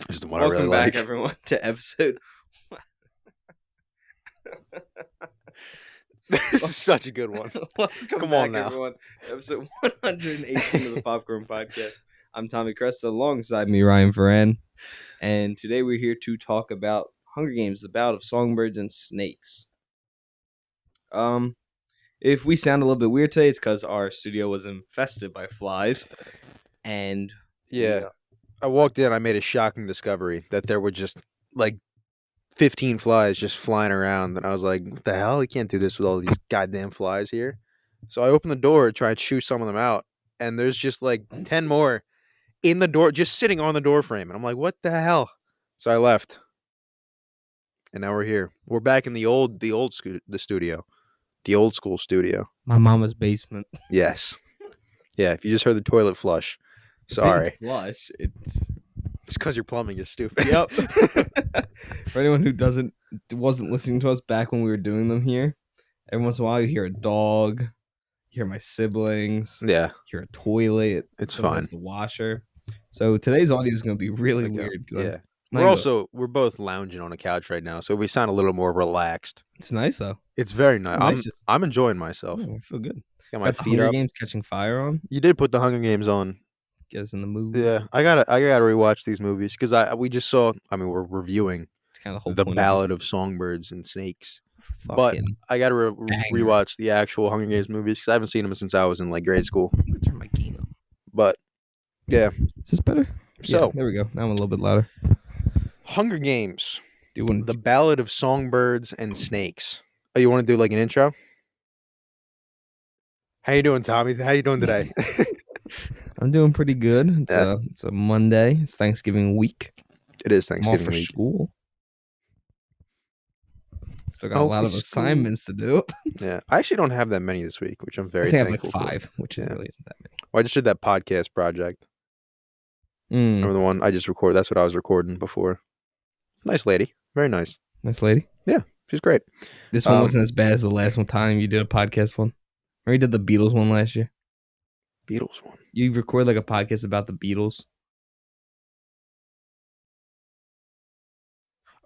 This is the one I really Welcome back, like. everyone, to episode. This is such a good one. Welcome Come back, on now. everyone, to episode 118 of the Popcorn Podcast. I'm Tommy Cresta, alongside me, Ryan Ferran, and today we're here to talk about Hunger Games: The Ballad of Songbirds and Snakes. If we sound a little bit weird today, it's because our studio was infested by flies, and Yeah. I walked in, I made a shocking discovery that there were just like 15 flies just flying around. And I was like, what the hell? We can't do this with all these goddamn flies here. So I opened the door to try and shoo some of them out. And there's just like 10 more in the door, just sitting on the door frame. And I'm like, what the hell? So I left. And now we're here. We're back in the studio. The old school studio. my mama's basement. Yes. Yeah, if you just heard the toilet flush. Sorry. Flush. It's It's because your plumbing is stupid. Yep. For anyone who wasn't listening to us back when we were doing them here, every once in a while you hear a dog, you hear my siblings, Yeah, you hear a toilet, it's sometimes fine. the washer. So today's audio is going to be really Okay. weird. Yeah. We're both lounging on a couch right now, so we sound a little more relaxed. It's nice though. It's very nice. Nice. I'm enjoying myself. I feel good. Got my Got the feet Hunger up. Games Catching Fire on. You did put the Hunger Games on. Get us in the mood. Yeah, I gotta rewatch these movies because we just saw. I mean, we're reviewing It's kind of the whole the point Ballad of Songbirds and Snakes, but Fucking I gotta banger. rewatch the actual Hunger Games movies because I haven't seen them since I was in like grade school. I'm gonna turn my gain up. But yeah, Is this better? so Yeah, there we go. Now I'm a little bit louder. Hunger Games, Doing the Ballad of Songbirds and Snakes. Oh, you want to do like an intro? How you doing, Tommy? How you doing today? I'm doing pretty good. Yeah. It's a Monday. It's Thanksgiving week. It is I'm off Thanksgiving for week. school. Still got a lot of assignments to do. Yeah, I actually don't have that many this week, which I'm very I think I have thankful like 5, for. which is really isn't that many. Well, I just did that podcast project. Remember the one I just recorded? That's what I was recording before. Nice lady, very nice. Nice lady. Yeah, she's great. This one wasn't as bad as the last one time you did a podcast one. Or you did the Beatles one last year. Beatles one. You record like a podcast about the Beatles.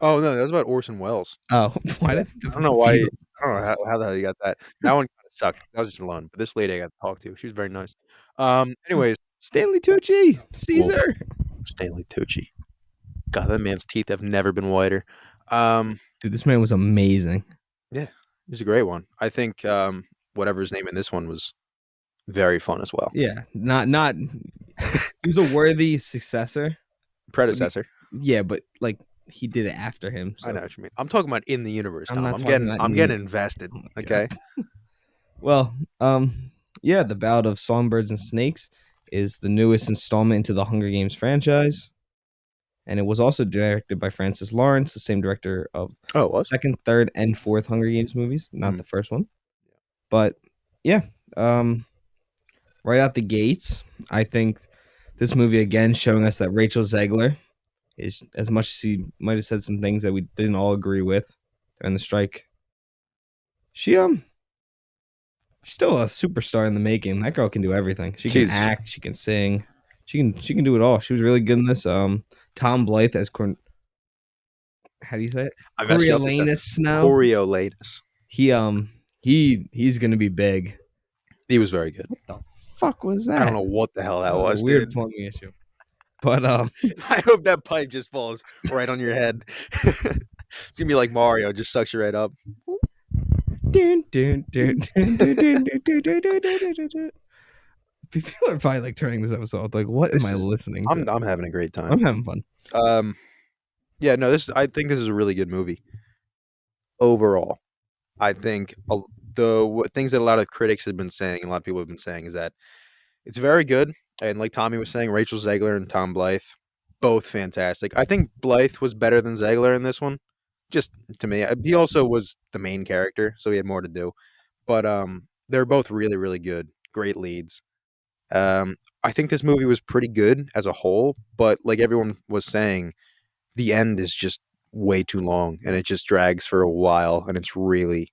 Oh no, that was about Orson Welles. Oh, why did I don't know why. I don't know how the hell you got that. That one kind of sucked. That was just alone. But this lady I got to talk to. She was very nice. Anyways, Stanley Tucci, Caesar. Stanley Tucci. God, that man's teeth have never been whiter. Dude, this man was amazing. Yeah, he's a great one. I think whatever his name in this one was very fun as well. Yeah, not. He was a worthy successor. Predecessor. Yeah, but like he did it after him. So. I know what you mean. I'm talking about in the universe. Tom. I'm getting invested. Oh okay. Well, yeah, The Ballad of Songbirds and Snakes is the newest installment into the Hunger Games franchise. And it was also directed by Francis Lawrence, the same director of second, third, and fourth Hunger Games movies, not the first one. But yeah, right out the gates, I think this movie again showing us that Rachel Zegler is, as much as she might have said some things that we didn't all agree with during the strike, she's still a superstar in the making. That girl can do everything. She can act, she can sing, she can do it all. She was really good in this. Tom Blythe as how do you say it? Coriolanus Snow. Coriolanus. He's gonna be big. He was very good. What the fuck was that? I don't know what the hell that was. A weird plumbing issue. But I hope that pipe just falls right on your head. It's gonna be like Mario, just sucks you right up. People are probably like turning this episode like, what am I listening to? I'm having a great time. I'm having fun. Yeah, no, I think this is a really good movie. Overall, I think the things that a lot of critics have been saying, and a lot of people have been saying, is that it's very good. And like Tommy was saying, Rachel Zegler and Tom Blythe, both fantastic. I think Blythe was better than Zegler in this one, just to me. He also was the main character, so he had more to do. But they're both really, really good. Great leads. I think this movie was pretty good as a whole, but like everyone was saying, the end is just way too long, and it just drags for a while, and it's really,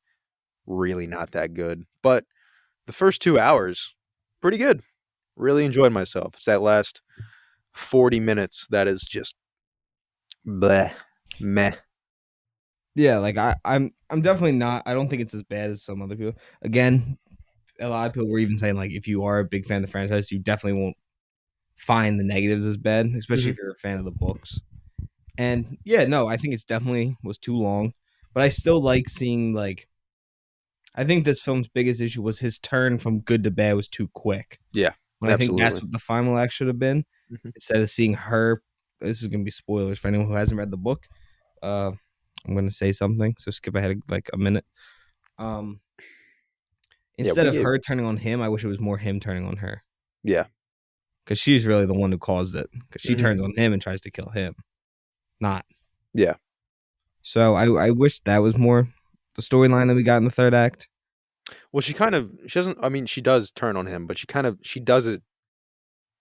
really not that good. But the first 2 hours, pretty good. Really enjoyed myself. It's that last 40 minutes that is just Bleh. Meh. Yeah, like I'm definitely not. I don't think it's as bad as some other people. Again, a lot of people were even saying like if you are a big fan of the franchise, you definitely won't find the negatives as bad, especially Hmm. if you're a fan of the books. And yeah, no, I think it's definitely was too long, but I still like seeing like I think this film's biggest issue was his turn from good to bad was too quick. Yeah, When I think that's absolutely. what the final act should have been, Hmm. instead of seeing her. This is gonna be spoilers for anyone who hasn't read the book. Uh, I'm gonna say something, so skip ahead like a minute. Um, Yeah, Instead we of gave. her turning on him, I wish it was more him turning on her Yeah. because she's really the one who caused it. Because she Hmm. turns on him and tries to kill him, not. Yeah. So I wish that was more the storyline that we got in the third act. Well, she doesn't. I mean, she does turn on him, but she does it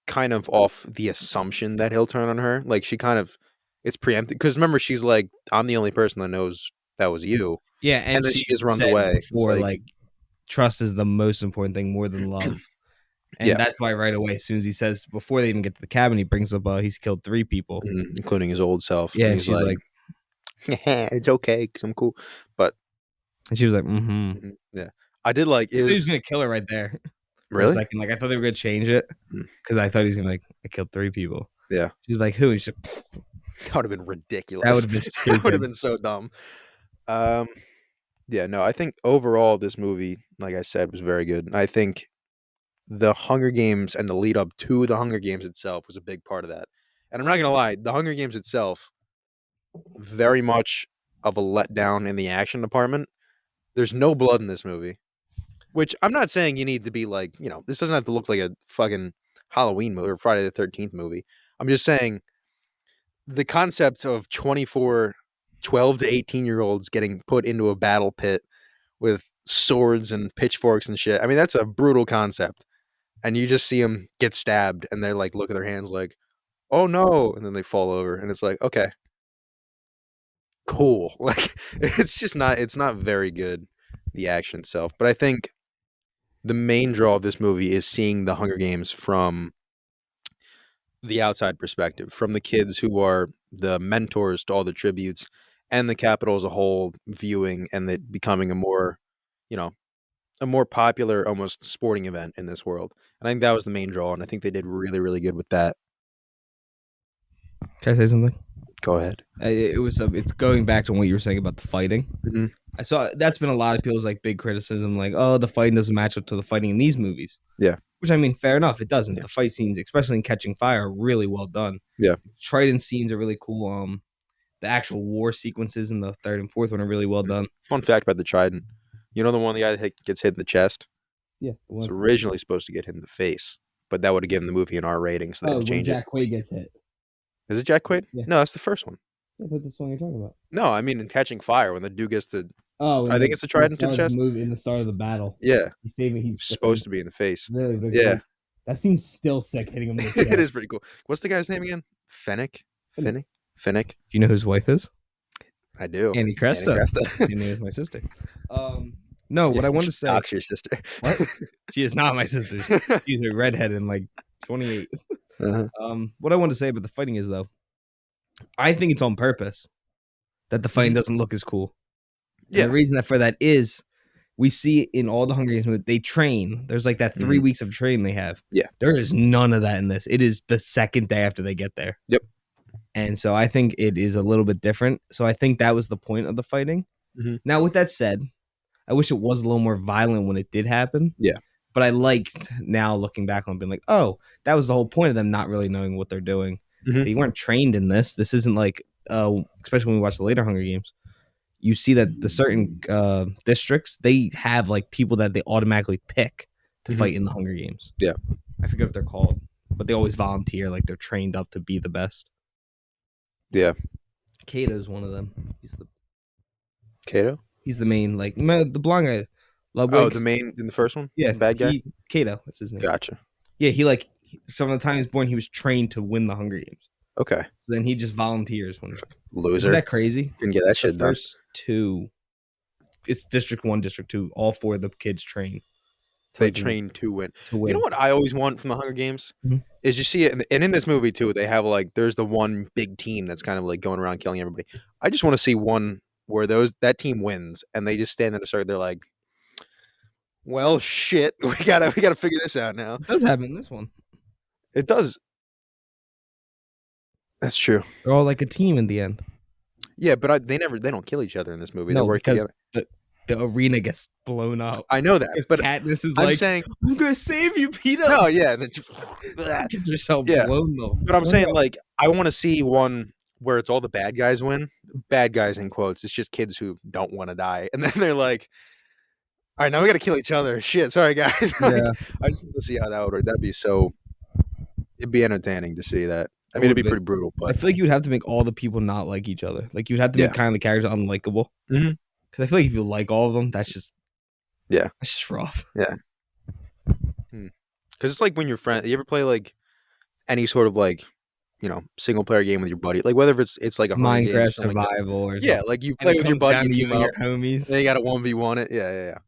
kind of off the assumption that he'll turn on her. Like she kind of, it's preempted because remember she's like, I'm the only person that knows that was you, Yeah, and and then she she just runs said away. It's before like, like trust is the most important thing more than love. And yeah, that's why right away, as soon as he says before they even get to the cabin, he brings up he's killed 3 people. including his old self, Yeah, and and he's she's like, like, it's okay because I'm cool. But and she was like, mm-hmm. yeah, I did like I thought he was is gonna kill her right there for a really, second. Like I thought they were gonna change it Mm, because I thought he was gonna like, I killed 3 people. yeah, She's like, who? And she's like, that would have been that would ridiculous. have been That would have stupid. been so dumb. Um, yeah, no, I think overall this movie, like I said, was very good. I think the Hunger Games and the lead up to the Hunger Games itself was a big part of that. And I'm not gonna lie, the Hunger Games itself, very much of a letdown in the action department. There's no blood in this movie, which I'm not saying you need to be like, this doesn't have to look like a fucking Halloween movie or Friday the 13th movie. I'm just saying the concept of 24, 12 to 18-year-olds getting put into a battle pit with swords and pitchforks and shit. I mean, that's a brutal concept. And you just see them get stabbed and they're like, look at their hands like, oh no. And then they fall over. And it's like, okay, cool. Like, it's not very good, the action itself. But I think the main draw of this movie is seeing the Hunger Games from the outside perspective, from the kids who are the mentors to all the tributes and the Capitol as a whole viewing and it becoming you know, a more popular, almost sporting event in this world. And I think that was the main draw. And I think they did really, really good with that. Can I say something? Go ahead. It was it's going back to what you were saying about the fighting. Hmm. I saw that's been a lot of people's like big criticism, like, oh, the fighting doesn't match up to the fighting in these movies. Yeah. Which I mean, fair enough, it doesn't. Yeah. The fight scenes, especially in Catching Fire, are really well done. Yeah. Trident scenes are really cool. The actual war sequences in the third and fourth one are really well done. Fun fact about the Trident. You know the one the guy that gets hit in the chest? Yeah, it It's was. originally supposed to get hit in the face, but that would have given the movie an R rating, so they had Oh, to when change it. Jack Quaid gets hit. Is it Jack Quaid? Yeah, No, that's the first one. I thought that's the one you're talking about. No, I mean in Catching Fire when the dude gets the Oh, I think it's the in the Trident to start the of the chest. movie, in the start of the battle, Yeah. he's saving. He's It's supposed to be in the face. really, but Yeah. like that seems still sick hitting him in the It chest. is pretty cool. What's the guy's name again? Fennec? Do Finnick? Finnick? you know whose wife is? I do. Annie Annie Cresta. Cresta. She is my sister. Um, no, Yeah, what I wanted to just say. dox your sister. What? She is not my sister. She's a redhead and like 28. Uh-huh. What I wanted to say about the fighting is though, I think it's on purpose that the fighting Mhm. doesn't look as cool. And the Yeah. reason that for that is we see in all the Hunger Games movies, they train. There's like that 3 weeks of training they have. Yeah. There is none of that in this. It is the second day after they get there. Yep. And so I think it is a little bit different. So I think that was the point of the fighting. Mhm. Now, with that said, I wish it was a little more violent when it did happen. Yeah. But I liked now looking back on being like, oh, that was the whole point of them not really knowing what they're doing. Mhm. They weren't trained in this. This isn't like, especially when we watch the later Hunger Games, you see that the certain districts, they have like people that they automatically pick to Mhm. fight in the Hunger Games. Yeah. I forget what they're called, but they always volunteer. Like they're trained up to be the best. Yeah. Kato's one of them. Kato? He's the main, like, the blonde guy, Oh, Ludwig. the main in the first one? Yeah, The bad guy? Kato. That's his name. Gotcha. Yeah, from the time he was born, he was trained to win the Hunger Games. Okay. So then he just volunteers when. Isn't Loser. that crazy? Couldn't get that It's the shit done. first two. It's District 1, District 2. All 4 of the kids train. to They like train to win. to You know win. what I always want from the Hunger Games Mhm. is you see it, and in this movie too. They have like there's the one big team that's kind of like going around killing everybody. I just want to see one where that team wins, and they just stand in a circle. They're like, "Well, shit, we gotta figure this out now." It does happen in this one. It does. That's true. They're all like a team in the end. Yeah, but they don't kill each other in this movie. They No, work because together. the arena gets blown up. I know that, Because but Katniss is I'm like, saying "I'm gonna save you, Peter." no, yeah, and then Gets herself yeah. blown the But I'm fuck saying up. like I want to see one where it's all the bad guys win. Bad guys in quotes. It's just kids who don't want to die, and then they're like, "All right, now we got to kill each other." Shit, sorry guys. Yeah, Like I just want to see how that would work. That'd be so. It'd be entertaining to see that. I it mean, it'd would be be. pretty brutal, I but feel like you'd have to make all the people not like each other. Like you'd have to make yeah, kind of the characters unlikable. hmm Because I feel like if you like all of them, yeah, that's just rough. yeah. Because it's like when your friend. You ever play like any sort of like single player game with your buddy, like whether it's like a Hunger Games or Minecraft something like that. survival or Yeah, something, like you and play it with your comes buddy, down you to you team and your up, homies. and you got a 1v1 it. Yeah, yeah, yeah.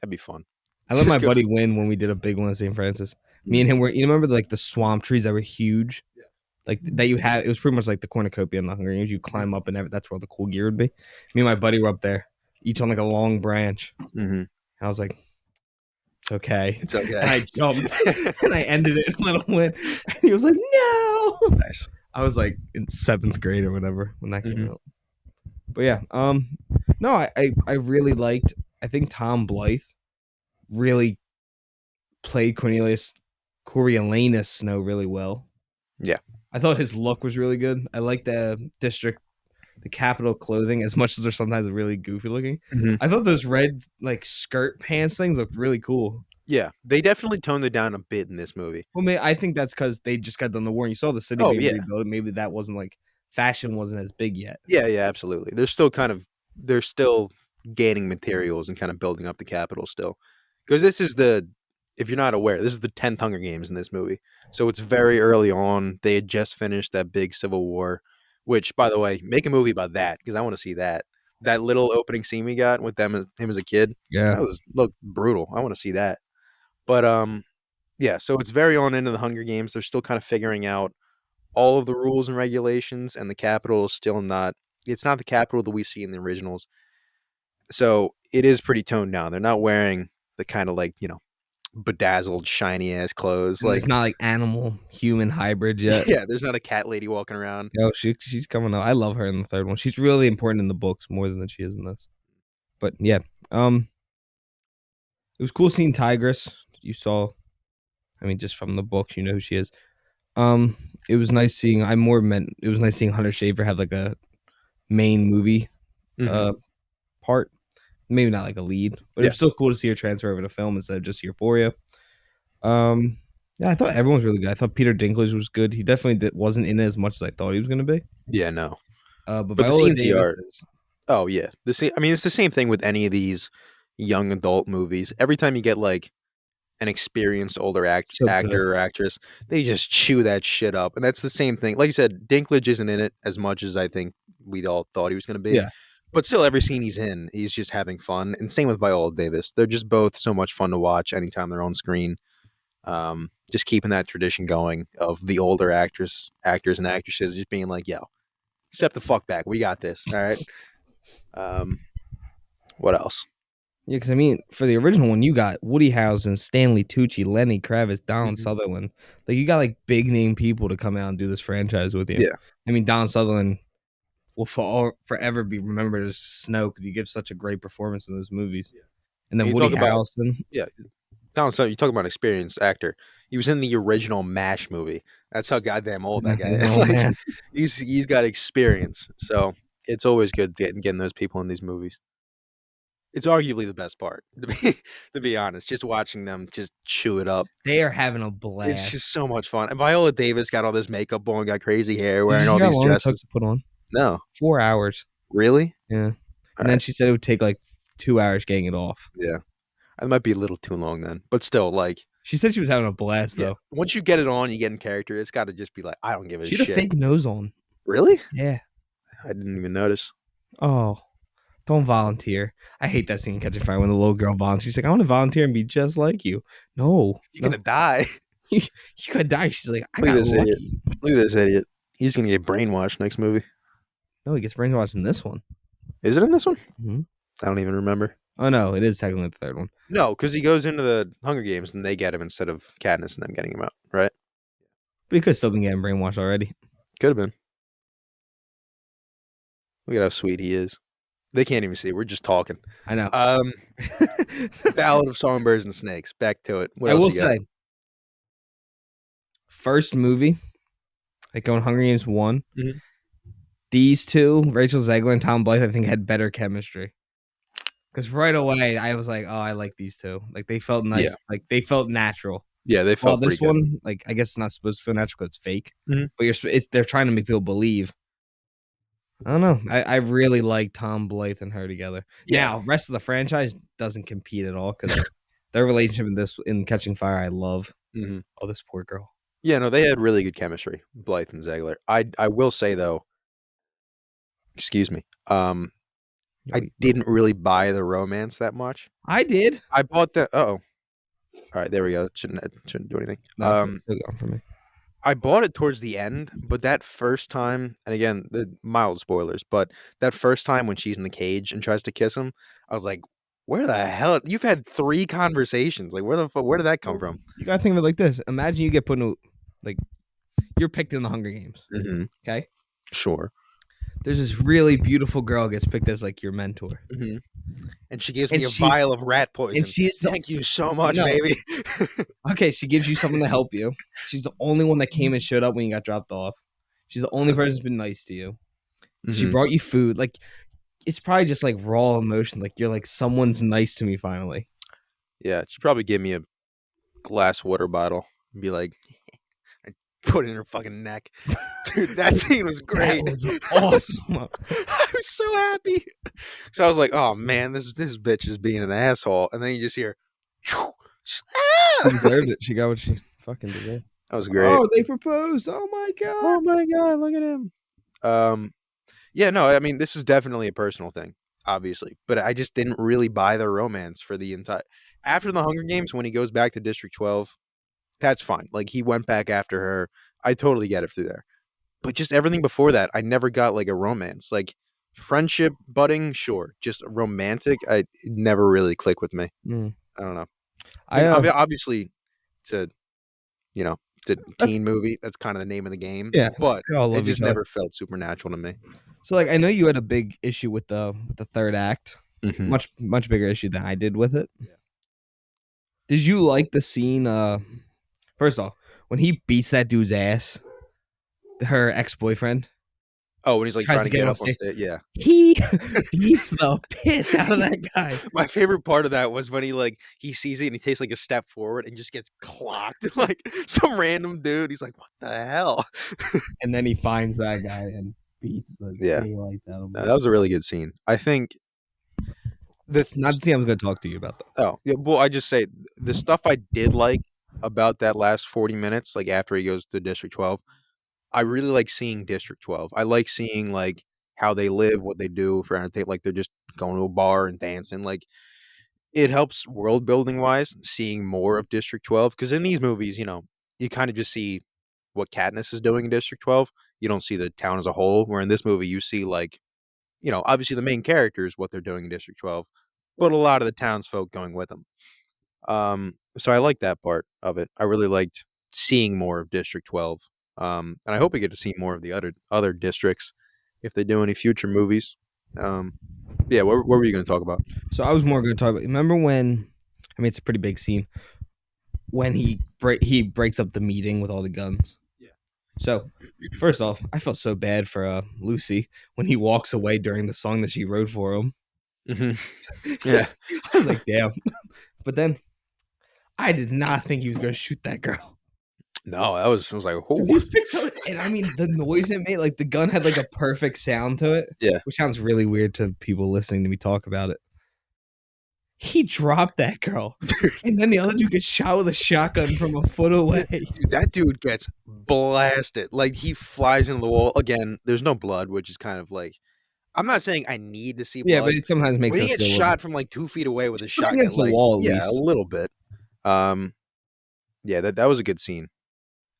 That'd be fun. I let my Just go. buddy win when we did a big one at St. Francis. Me Mm, and him were. You remember like the swamp trees that were huge, yeah. like that you had. It was pretty much like the cornucopia in the Hunger Games. You climb up and that's where all the cool gear would be. Me and my buddy were up there, each on like a long branch, Mm-hmm. and I was like, "It's okay," It's and okay. I jumped and I ended it in a little win. And he was like, "No." Nice. I was like in seventh grade or whatever when that came Mm-hmm. out. But yeah, no, I really liked. I think Tom Blythe really played Coriolanus Snow really well. Yeah. I thought his look was really good. I like the capital clothing as much as they're sometimes really goofy looking. Mm-hmm. I thought those red like skirt pants things looked really cool. Yeah. They definitely toned it down a bit in this movie. Well, I think that's because they just got done the war. And you saw the city Oh being yeah. rebuilt. Maybe that wasn't like fashion wasn't as big yet. Yeah. Yeah. Absolutely. They're still gaining materials and kind of building up the capital still, because if you're not aware, this is the 10th Hunger Games in this movie. So it's very early on. They had just finished that big civil war, which, by the way, make a movie about that because I want to see that. That little opening scene we got with him as a kid, Yeah, that was look brutal. I want to see that. But yeah. So it's very on into the Hunger Games. They're still kind of figuring out all of the rules and regulations, and the capital is still not. It's not the capital that we see in the originals. So it is pretty toned down. They're not wearing the kind of like bedazzled, shiny ass clothes. and there's Like, not like animal human hybrid yet. yeah, there's not a cat lady walking around. No, she's coming up. I love her in the third one. She's really important in the books more than she is in this. But yeah, it was cool seeing Tigress. You saw, I mean, just from the books, you know who she is. It was nice seeing. I more meant it was nice seeing Hunter Schafer have like a main movie Hmm. uh part. Maybe not like a lead, but it Yeah, was still cool to see her transfer over to film instead of just Euphoria. Yeah, I thought everyone was really good. I thought Peter Dinklage was good. He definitely wasn't in it as much as I thought he was going to be. yeah, no. But But the Viola scenes he Davis are, is oh yeah, I mean, it's the same thing with any of these young adult movies. Every time you get like an experienced older so good. actor or actress, they just chew that shit up, and that's the same thing. Like you said, Dinklage isn't in it as much as I think we all thought he was going to be. Yeah, But still, every scene he's in, he's just having fun. And same with Viola Davis. They're just both so much fun to watch anytime they're on screen. Just keeping that tradition going of the older actors and actresses just being like, "Yo, step the fuck back. We got this. All right." Um, what else? yeah. Because I mean, for the original one, you got Woody Harrelson, Stanley Tucci, Lenny Kravitz, Donald Mhm. Sutherland. Like you got like big name people to come out and do this franchise with you. Yeah, I mean, Donald Sutherland will forever be remembered as Snow because he gives such a great performance in those movies. And and then you Woody talk about Harrelson, yeah, Donald Sutherland. You talk about an experienced actor. He was in the original MASH movie. That's how goddamn old that guy he's an is. old Like man. he's got experience. So it's always good getting those people in these movies. It's arguably the best part, to be honest. Just watching them just chew it up. They are having a It's just blast. so much fun. And Viola Davis got all this makeup on, got crazy hair, Did wearing you all hear how these long it took dresses. to put on? No, 4 hours. really? Yeah. All And then right, she said it would take like 2 hours getting it off. yeah. That might be a little too long then, but still, like, She said she was having a blast yeah. though. Once you get it on, you get in character. It's got to just be like, I don't give a She had a shit. fake nose on. Really? Yeah. I didn't even notice. Oh. Don't volunteer. I hate that scene in Catching Fire when the little girl volunteers. She's like, I want to volunteer and be just like you. No, You're no. gonna die. you could die. She's like, I Look at got this idiot. lucky. Look at this idiot. He's gonna get brainwashed next movie. No, he gets brainwashed in this one. Is it in this one? Mm-hmm. I don't even remember. Oh, no, it is technically the third one. No, because he goes into the Hunger Games and they get him instead of Katniss and them getting him out, right? But he could still been getting brainwashed already. Could have been. Look at how sweet he is. They can't even see. We're just talking. I know. Ballad of Songbirds and Snakes. Back to it. What I else will you got? say, first movie, like going Hunger Games 1, Mhm. these two, Rachel Zegler and Tom Blythe, I think had better chemistry. Because right away, I was like, oh, I like these two. Like, they felt nice. Yeah. Like, they felt natural. Yeah, they Well, felt this pretty good. one, like, I guess it's not supposed to feel natural because it's fake. Mhm. But they're trying to make people believe. I don't know. I really like Tom Blythe and her together. Yeah. Now, rest of the franchise doesn't compete at all because their relationship in Catching Fire, I love. Mhm. Oh, this poor girl. Yeah, no, they had really good chemistry, Blythe and Zegler. I will say though, excuse me, I didn't really buy the romance that much. I did. I bought the all right, there we go. Shouldn't do anything. No, it's still going for me. I bought it towards the end, but that first time, and again, the mild spoilers, but that first time when she's in the cage and tries to kiss him, I was like, where the hell? You've had 3 conversations. Like, where did that come from? You gotta think of it like this. Imagine you get put in like you're picked in the Hunger Games. Mm-hmm. Okay. Sure. There's this really beautiful girl gets picked as like your mentor. Mm-hmm. And she gives And me a she's- vial of rat poison. And she's the Thank you so much, No. baby. okay. She gives you something to help you. She's the only one that came and showed up when you got dropped off. She's the only person who's been nice to you. She Mhm. brought you food. Like it's probably just like raw emotion. Like you're like someone's nice to me finally. Yeah, she'd probably give me a glass water bottle and be like, I put it in her fucking neck. Dude, that scene was great. That was awesome. I was so happy. So I was like, oh man, this bitch is being an asshole. And then you just hear, She deserved it. She got what she fucking deserved. that was great. Oh, they proposed. Oh my god. Oh my god, look at him. Yeah, no, I mean, this is definitely a personal thing, obviously, but I just didn't really buy the romance for the entire. After the Hunger Games, when he goes back to District 12, that's fine. Like he went back after her. I totally get it through there. But just everything before that, I never got like a romance, like friendship, budding, sure, just romantic. It never really clicked with me. Mm. I don't know. I Obviously, it's a it's a teen movie. That's kind of the name of the game. Yeah, but we all it love just each other. never felt supernatural to me. So like I know you had a big issue with the third act. Mhm. Much bigger issue than I did with it. Yeah. Did you like the scene first off, when he beats that dude's ass, her ex-boyfriend, Oh, when he's like Tries trying to to get get on up on stage, yeah. he beats the piss out of that guy. My favorite part of that was when he sees it and he takes like a step forward and just gets clocked like some random dude. He's like, "What the hell?" And then he finds that guy and beats the Yeah. daylights out of him. No, that was a really good scene. I think Not the scene I was going to talk to you about though. Oh, yeah, well, I just say the stuff I did like about that last 40 minutes, like after he goes to District 12, I really like seeing District 12. I like seeing like how they live, what they do for entertainment. Like they're just going to a bar and dancing. Like it helps world building wise, seeing more of District 12. Because in these movies, you kind of just see what Katniss is doing in District 12. You don't see the town as a whole. Where in this movie, you see like, obviously the main characters, what they're doing in District 12, but a lot of the townsfolk going with them. So I like that part of it. I really liked seeing more of District 12. And I hope we get to see more of the other districts if they do any future movies. Yeah, what were you going to talk about? So I was more going to talk about. Remember when? I mean, it's a pretty big scene when he breaks up the meeting with all the guns. Yeah. So first off, I felt so bad for Lucy when he walks away during the song that she wrote for him. Mm-hmm. Yeah. I was like, damn. But then I did not think he was going to shoot that girl. No, I was like, Dude, he picked up, and I mean the noise it made, like the gun had like a perfect sound to it. Yeah. Which sounds really weird to people listening to me talk about it. He dropped that girl. And then the other dude gets shot with a shotgun from a foot away. Dude, that dude gets blasted. Like he flies into the wall. Again, there's no blood, which is kind of like I'm not saying I need to see Yeah, but blood. it sometimes makes When he sense to gets go a little bit. shot from like 2 feet away with a Push shotgun, against the like wall at yeah, a least, little bit. Um, yeah, that was a good scene.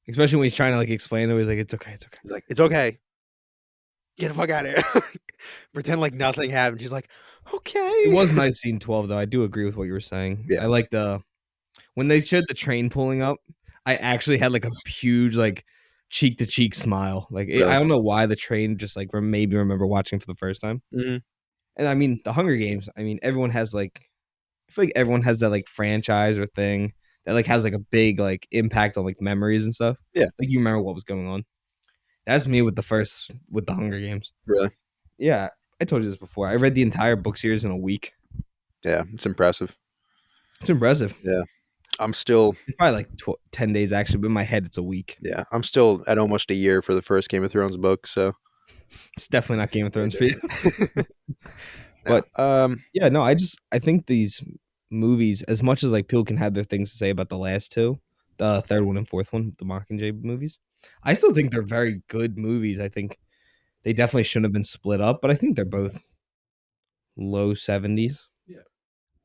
especially when he's trying to like explain it. He's like, "It's okay, it's okay." He's like, "It's okay, get the fuck out of here." Pretend like nothing happened. She's like, It "Okay." was nice scene 12 though. I do agree with what you were saying. Yeah, I like the when they showed the train pulling up. I actually had like a huge like cheek to cheek smile. Like I really. don't know why the train just like maybe remember watching for the first time. Hmm. And I mean, the Hunger Games. I mean, everyone has like I feel like everyone has that like franchise or thing that like has like a big like impact on like memories and stuff. Yeah, Like you remember what was going on. That's me with the Hunger Games. really. Yeah, I told you this before. I read the entire book series in a week. Yeah, it's impressive. It's impressive. Yeah, I'm still. It's probably like 10 days actually, but in my head it's a week. Yeah, I'm still at almost a year for the first Game of Thrones book. So It's definitely not Game of very Thrones for you. different. Now, But yeah, no, I think these movies, as much as like people can have their things to say about the last two, the third one and fourth one, the Mockingjay movies, I still think they're very good movies. I think they definitely shouldn't have been split up, but I think they're both low 70s. Yeah.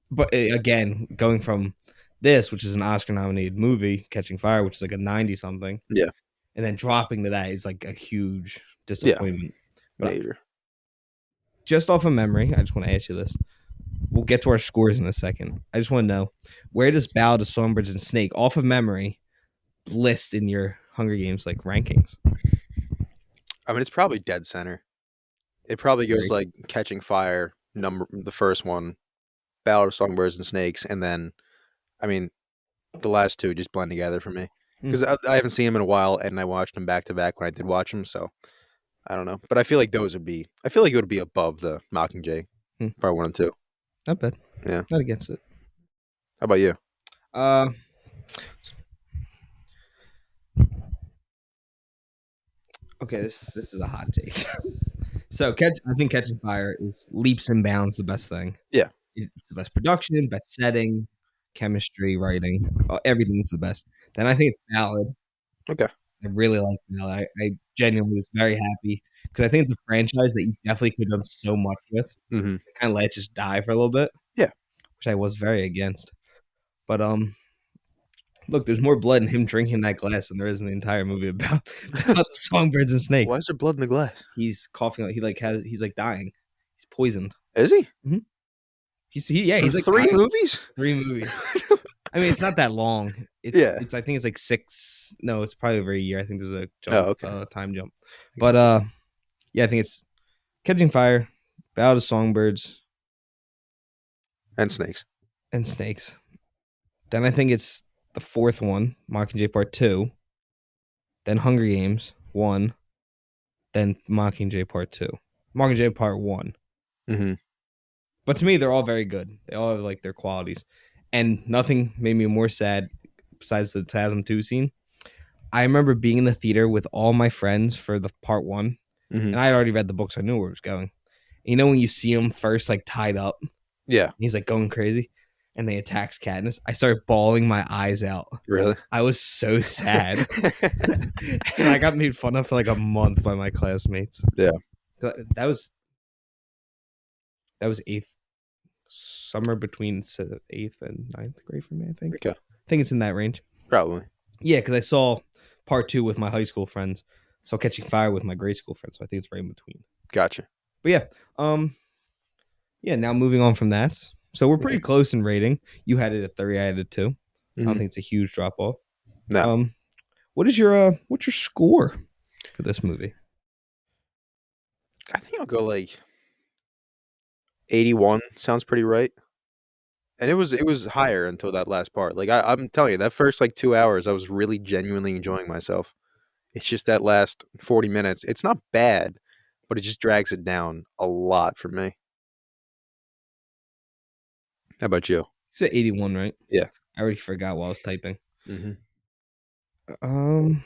But again, going from this, which is an Oscar nominated movie, Catching Fire, which is like a 90 something, Yeah, and then dropping to that is like a huge yeah, disappointment. But major. just off of memory, I just want to ask you this. We'll get to our scores in a second. I just want to know, where does Ballad of Songbirds and Snake, off of memory, list in your Hunger Games like rankings? I mean, it's probably dead center. It probably goes Very like Catching Fire, the first one, Ballad of Songbirds and Snakes, and then I mean the last two just blend together for me hmm, because I haven't seen them in a while, and I watched them back to back when I did watch them. So I don't know, but I feel like those would be. I feel like it would be above the Mockingjay hmm, Part One and Two. not bad. Yeah. Not against it. How about you? Uh, okay, this is a hot take. So I think Catching Fire is leaps and bounds the best thing. Yeah. It's the best production, best setting, chemistry, writing, everything's the best. Then I think it's Ballad. Okay. I really like Ballad. I genuinely was very happy because I think it's a franchise that you definitely could have done so much with. Hmm. Kind of let it just die for a little bit, Yeah. which I was very against. But look, there's more blood in him drinking that glass than there is in the entire movie about songbirds and snakes. Why is there blood in the glass? He's coughing. He's like dying. He's poisoned. Is he? Hmm. Yeah, In he's like three dying. movies? 3 movies. I mean, it's not that long. Yeah. It's I think it's like 6. No, it's probably over a year. I think there's a Oh, jump, okay. time jump. But yeah, I think it's Catching Fire, Ballad of Songbirds, And snakes. and Snakes. Then I think it's the fourth one, Mockingjay Part 2. Then Hunger Games 1. Then Mockingjay Part 2. Mockingjay Part 1. Hmm. But to me, they're all very good. They all have like their qualities. And nothing made me more sad besides the TASM 2 scene. I remember being in the theater with all my friends for the Part 1. Hmm. And I had already read the book, so I knew where it was going. You know when you see him first like tied up, Yeah. he's like going crazy, and they attacks Katniss. I started bawling my eyes out. Really? I was so sad, and I got made fun of for like a month by my classmates. Yeah. That was eighth summer between eighth and ninth grade for me. I think. Okay. I think it's in that range. Probably. Yeah, because I saw Part 2 with my high school friends. Saw Catching Fire with my grade school friends. So I think it's right in between. Gotcha. But yeah. Now moving on from that. So we're pretty close in rating. You had it at 3. I had it at 2. I don't Mhm. think it's a huge drop off. No. What's your score for this movie? I think I'll go like 81. Sounds pretty right. And it was higher until that last part. Like I'm telling you, that first like 2 hours, I was really genuinely enjoying myself. It's just that last 40 minutes. It's not bad, but it just drags it down a lot for me. How about you? It's at 81, right? Yeah. I already forgot while I was typing. Hmm. I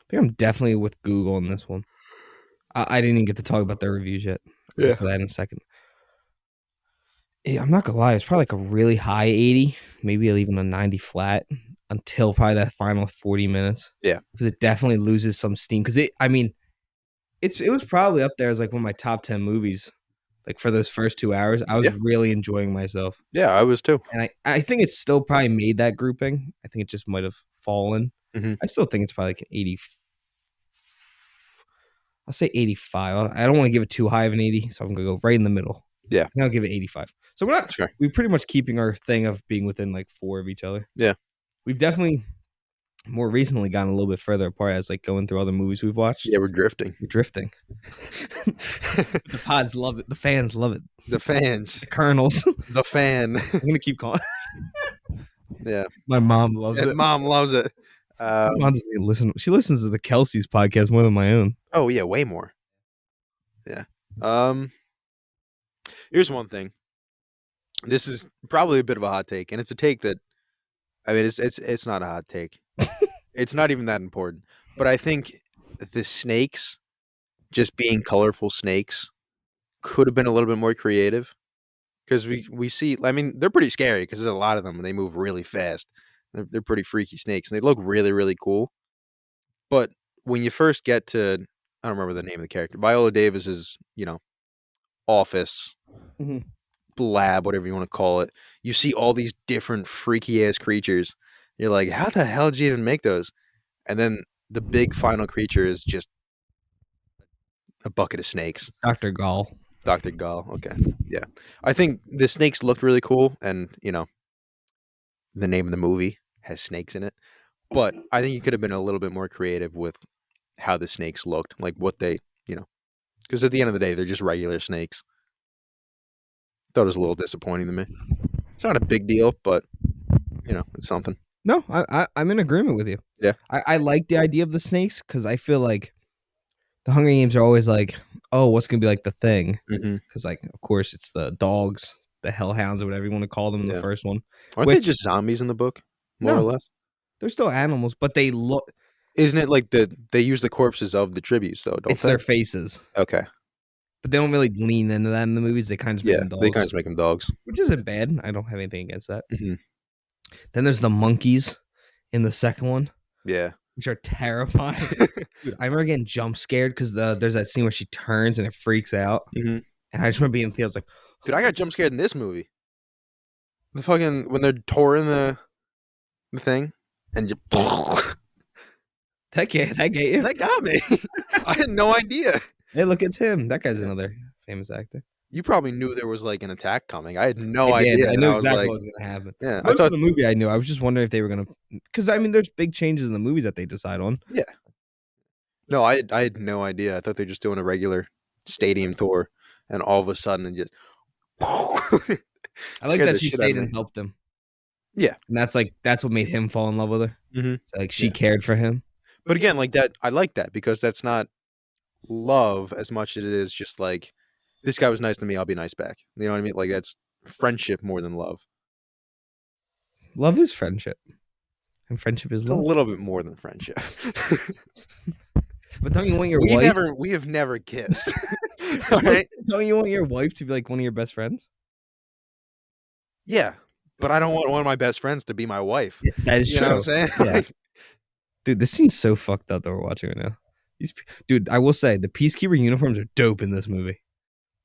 think I'm definitely with Google on this one. I didn't even get to talk about their reviews yet. We'll Yeah. get to that in a second. I'm not gonna lie, it's probably like a really high 80, maybe even a 90 flat until probably that final 40 minutes. Yeah. Because it definitely loses some steam. Because I mean, it was probably up there as like one of my top 10 movies. Like for those first 2 hours, I was Yeah, really enjoying myself. yeah, I was too. And I think it's still probably made that grouping. I think it just might have fallen. Hmm. I still think it's probably like an 80. I'll say 85. I don't want to give it too high of an 80, so I'm gonna go right in the middle. Yeah, I think I'll give it 85. So that's fair. we're pretty much keeping our thing of being within like four of each other. Yeah, We've definitely more recently gotten a little bit further apart as like going through other movies we've watched. yeah, we're drifting. We're drifting. The pods love it. The fans love it. The fans, The colonels. I'm the fan. gonna keep calling. Yeah, My mom loves it. mom loves it. My mom doesn't even listen. She listens to the Kelsey's podcast more than my own. Oh yeah, way more. Yeah. Um, Here's one thing. This is probably a bit of a hot take, and it's a take that I mean, it's not a hot take. It's not even that important. But I think the snakes just being colorful snakes could have been a little bit more creative because we see. I mean, they're pretty scary because there's a lot of them and they move really fast. They're pretty freaky snakes and they look really really cool. But when you first get to, I don't remember the name of the character, Viola Davis's, office Mhm. lab, whatever you want to call it, you see all these different freaky ass creatures. You're like, how the hell did you even make those? And then the big final creature is just a bucket of snakes. It's Dr. Gall. Dr. Gall. Okay. Yeah. I think the snakes looked really cool and, the name of the movie has snakes in it. But I think you could have been a little bit more creative with how the snakes looked, like what they, because at the end of the day, they're just regular snakes. Thought it was a little disappointing to me. It's not a big deal, but, it's something. No, I'm in agreement with you. Yeah. I like the idea of the snakes because I feel like the Hunger Games are always like, oh, what's gonna be like the thing? Hmm. Because like, of course, it's the dogs, the hellhounds, or whatever you want to call them in the Yeah. first one. Aren't they Which just zombies in the book, more or no, less? they're still animals, but they look. Isn't it like they use the corpses of the tributes though, don't It's they? their faces, Okay. but they don't really lean into that in the movies. They kind of just make Yeah, them they dogs, kind of just make them dogs. which isn't bad. I don't have anything against that. Hmm. Then there's the monkeys in the second one, Yeah. which are terrifying. Dude, I remember getting jump scared because there's that scene where she turns and it freaks out, Hmm. and I just remember being in the theater, I was like, Dude, I got jump scared in this movie. The fucking when they're touring the thing and you that get you. that got me. I had no idea. Hey, look, it's him. That guy's another famous actor. You probably knew there was like an attack coming. I had no I did. idea. I And knew I was exactly like, what was going to happen. yeah, I Most of thought, the movie I knew. I was just wondering if they were going to, because I mean, there's big changes in the movies that they decide on. yeah. No, I had no idea. I thought they were just doing a regular stadium tour, and all of a sudden it just I like scared that the she shit out of stayed me. and helped him, Yeah. and that's what made him fall in love with her. Hmm. So, like she Yeah. cared for him. But again, like that, I like that because that's not love as much as it is just like this guy was nice to me, I'll be nice back. You know what I mean? Like that's friendship more than love. Love is friendship, and friendship is It's a love. little bit more than friendship. But don't you want your wife? We have never kissed. All right? Don't you want your wife to be like one of your best friends? Yeah. But I don't want one of my best friends to be my wife. That is You know what I'm saying? Yeah. Like, Dude, this scene's so fucked up that we're watching right now. Dude, I will say the peacekeeper uniforms are dope in this movie.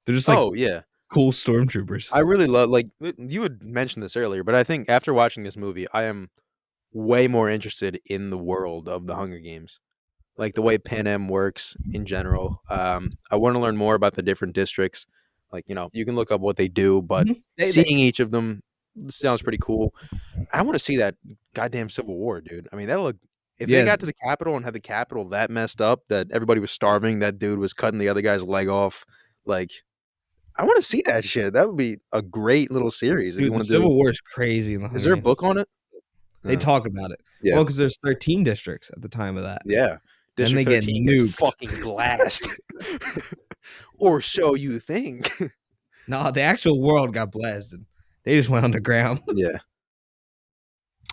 They're just like oh yeah. cool stormtroopers. I really love like you had mentioned this earlier, but I think after watching this movie, I am way more interested in the world of the Hunger Games. Like the way Pan Am works in general. I want to learn more about the different districts. Like, you can look up what they do, but seeing each of them sounds pretty cool. I want to see that goddamn Civil War, dude. I mean, that look if they Yeah. got to the Capitol and had the Capitol that messed up that everybody was starving, that dude was cutting the other guy's leg off, like I want to see that shit. That would be a great little series if you Dude, the want to do. Civil War is crazy in the Is there a Hunger Games. book on it? They talk about it. Yeah. Well, because there's 13 districts at the time of that. Yeah. Then they District get 13 gets nuked. fucking blasted. Or so you think. No, the actual world got blasted. They just went underground. Yeah.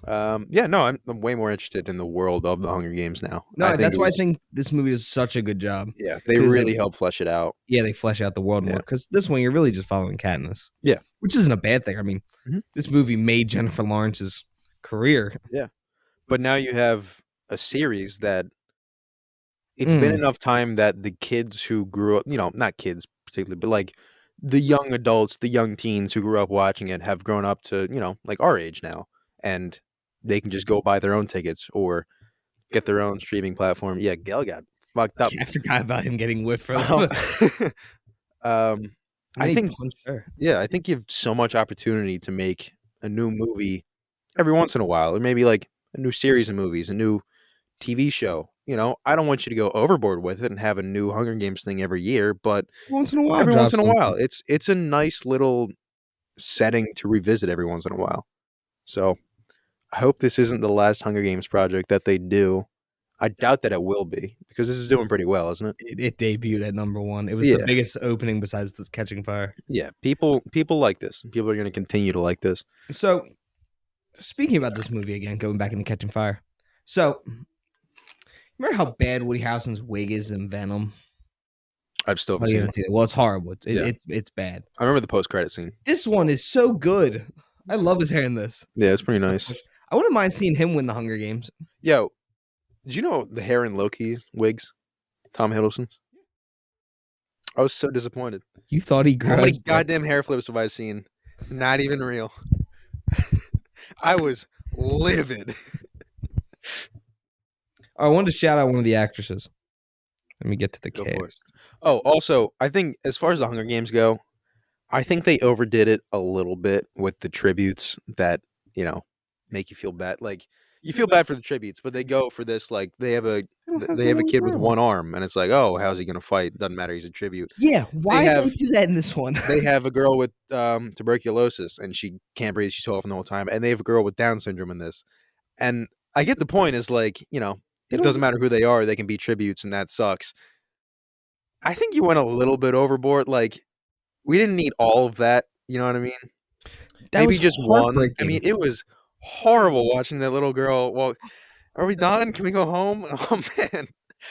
Yeah, no, I'm way more interested in the world of the Hunger Games now. No, that's why I think this movie does such a good job. Yeah, they 'Cause really help flesh it out. Yeah, they flesh out the world more. Yeah. Because this one, you're really just following Katniss. Yeah. Which isn't a bad thing. I mean, Mhm. this movie made Jennifer Lawrence's career. But now you have a series that it's been Mm. enough time that the kids who grew up, not kids particularly, but like the young adults, the young teens who grew up watching it have grown up to, like our age now, and they can just go buy their own tickets or get their own streaming platform. Yeah, Gail got fucked up. Yeah, I forgot about him getting whipped for Um, the. um, And I then he think, punched her. yeah, I think you have so much opportunity to make a new movie every once in a while, or maybe like a new series of movies, a new TV show. I don't want you to go overboard with it and have a new Hunger Games thing every year, but Once in a while, every once drop in a while, something. it's a nice little setting to revisit every once in a while. So I hope this isn't the last Hunger Games project that they do. I doubt that it will be because this is doing pretty well, isn't it? It debuted at #1. It was the Yeah, biggest opening besides the Catching Fire. yeah. People like this. People are going to continue to like this. So, speaking about this movie again, going back into Catching Fire. So, remember how bad Woody Harrelson's wig is in Venom? I've still Oh, haven't you seen it. haven't seen it. Well, it's horrible. Yeah, It's bad. I remember the post credit scene. This one is so good. I love his hair in this. Yeah, it's pretty It's the nice. push. I wouldn't mind seeing him win the Hunger Games. Yo, did you know the hair in Loki's wigs? Tom Hiddleston's. I was so disappointed. You thought he How grew many his hair? goddamn hair flips have I seen? Not even real. I was livid. I wanted to shout out one of the actresses. Let me get to the Go for it. cast. Oh, also, I think as far as the Hunger Games go, I think they overdid it a little bit with the tributes that, you know, make you feel bad. Like you feel bad for the tributes, but they go for this like I don't have they the have a one kid with girl. one arm and it's like, "Oh, how's he going to fight? Doesn't matter, he's a tribute." Yeah, They why did they have do that in this one? they have a girl with tuberculosis and she can't breathe, she's coughing the whole time, and they have a girl with Down syndrome in this. And I get the point is like, They it doesn't don't. matter who they are, they can be tributes and that sucks. I think you went a little bit overboard. Like, we didn't need all of that. You know what I mean? That Maybe was just one. I mean, heartbreaking. it was horrible watching that little girl. Well, are we done? Can we go home? Oh man,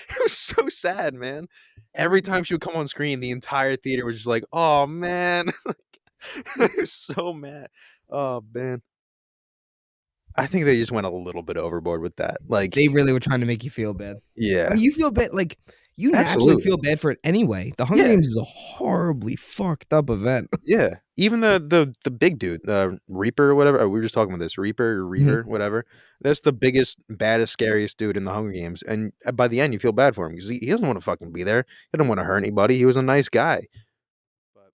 it was so sad, man. Every time she would come on screen, the entire theater was just like, "Oh man," I was so mad. Oh man, I think they just went a little bit overboard with that. Like, They really were trying to make you feel bad. I yeah, mean, you feel bad, like you naturally absolutely, feel bad for it anyway. The Hunger yeah. Games is a horribly fucked up event. Yeah, even the big dude, Reaper or whatever. We were just talking about this Reaper or Mhm. Reaver, whatever. That's the biggest, baddest, scariest dude in the Hunger Games, and by the end, you feel bad for him because he doesn't want to fucking be there. He didn't want to hurt anybody. He was a nice guy. But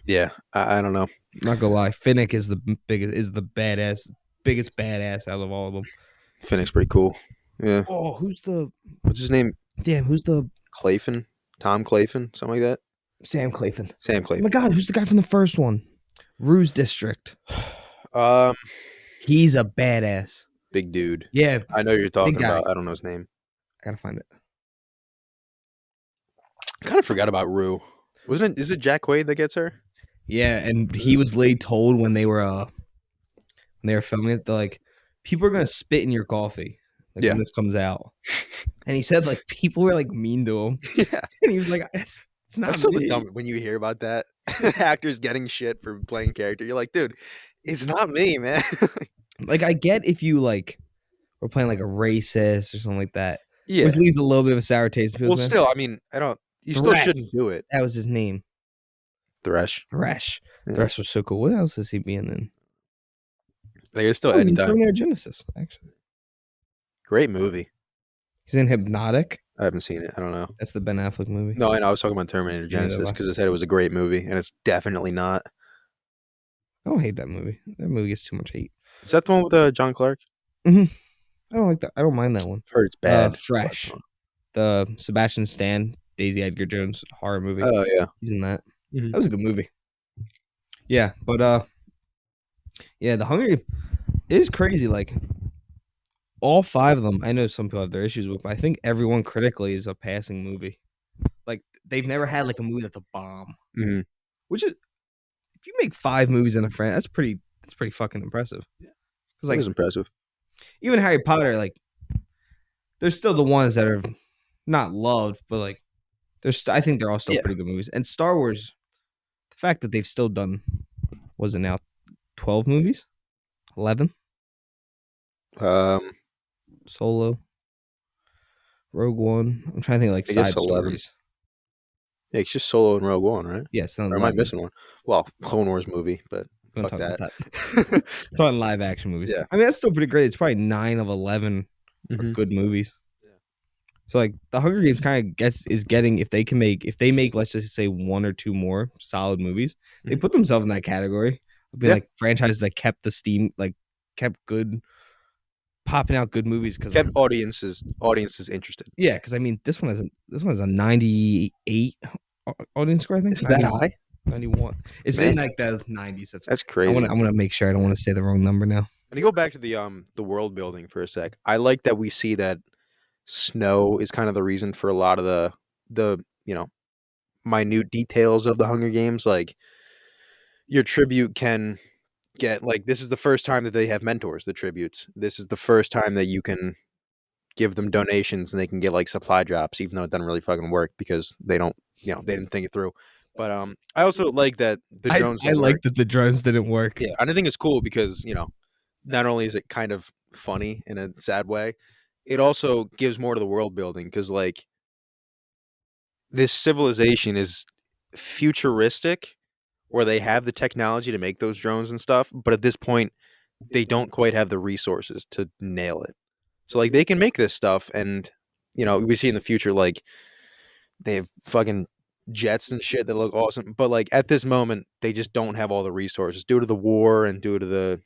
yeah, I don't know. Not gonna lie, Finnick is the biggest, is the biggest badass out of all of them. Finnick's pretty cool. Yeah, Oh, who's the what's his name? damn? Who's the Clayton, Tom Clayton, something like that. Sam Clayton? Sam Oh my Clayton. god, who's the guy from the first one? Ruse District. Um, He's a badass. big dude. Yeah, I know who you're big talking guy. about. I don't know his name. I gotta find it. I kind of forgot about Rue. Wasn't it? Is it Jack Quaid that gets her? Yeah, and he was laid told when they were filming it, they're like, people are gonna spit in your coffee, like Yeah, when this comes out. And he said like people were like mean to him. yeah. And he was like, it's not That's so the me. dumb when you hear about that. Actors getting shit for playing character. You're like, dude, it's not me, man. Like I get if you like were playing like a racist or something like that, Yeah. which leaves a little bit of a sour taste in Well, people's mouth. still, I mean, I don't. You still Thresh. shouldn't do it. That was his name. Thresh. Thresh. Yeah. Thresh was so cool. What else is he being in? Like it's still Oh, he's in anytime. Terminator Genesis, actually. Great movie. He's in Hypnotic. I haven't seen it. I don't know. That's the Ben Affleck movie. No, I know. I was talking about Terminator Neither have Genesis I. because I said it was a great movie, and it's definitely not. I don't hate that movie. That movie gets too much hate. Is that the one with John Clark? I don't like that. I don't mind that one. I've heard it's bad. Fresh. The Sebastian Stan, Daisy Edgar Jones horror movie. Oh yeah. He's in that. Mhm. That was a good movie. Yeah, but yeah, The Hunger Games is crazy. Like all five of them, I know some people have their issues with, but I think everyone critically is a passing movie. Like they've never had like a movie that's a bomb. Mhm. Which is if you make 5 movies in a franchise, that's pretty fucking impressive. Yeah. Because It like was impressive. even Harry Potter, like there's still the ones that are not loved, but like I think they're all still Yeah. pretty good movies. And Star Wars, the fact that they've still done, was it now 12 movies? 11? Um, Solo. Rogue One. I'm trying to think of, like, I guess side 11. stories. Yeah, it's just Solo and Rogue One, right? Yeah, so Or am I 11. missing one? Well, Clone Wars movie, but We don't fuck talk about that. that. Talking live action movies. Yeah. I mean, that's still pretty great. It's probably 9 of 11 are Hmm. good movies. Yeah. So like the Hunger Games kind of getting if they make, let's just say, one or two more solid movies, they Mhm. put themselves in that category of being Yeah. like franchises that kept the steam, like kept good, popping out good movies. Because like, Kept audiences interested. yeah, because I mean this one has a 98 audience score, I think Is that 90, high? 91. It's in Man, like the 90s. That's that's I want crazy. to make sure I don't want to say the wrong number now. And to go back to the world building for a sec, I like that we see that snow is kind of the reason for a lot of the minute details of the Hunger Games. Like your tribute can get like this is the first time that they have mentors, the tributes. This is the first time that you can give them donations and they can get like supply drops, even though it doesn't really fucking work because they don't, they didn't think it through. But I also like that the drones I don't work. like that the drones didn't work. Yeah, and I think it's cool because not only is it kind of funny in a sad way, it also gives more to the world building because like this civilization is futuristic where they have the technology to make those drones and stuff, but at this point they don't quite have the resources to nail it. So like they can make this stuff and we see in the future like they have fucking jets and shit that look awesome, but like at this moment they just don't have all the resources due to the war and due to the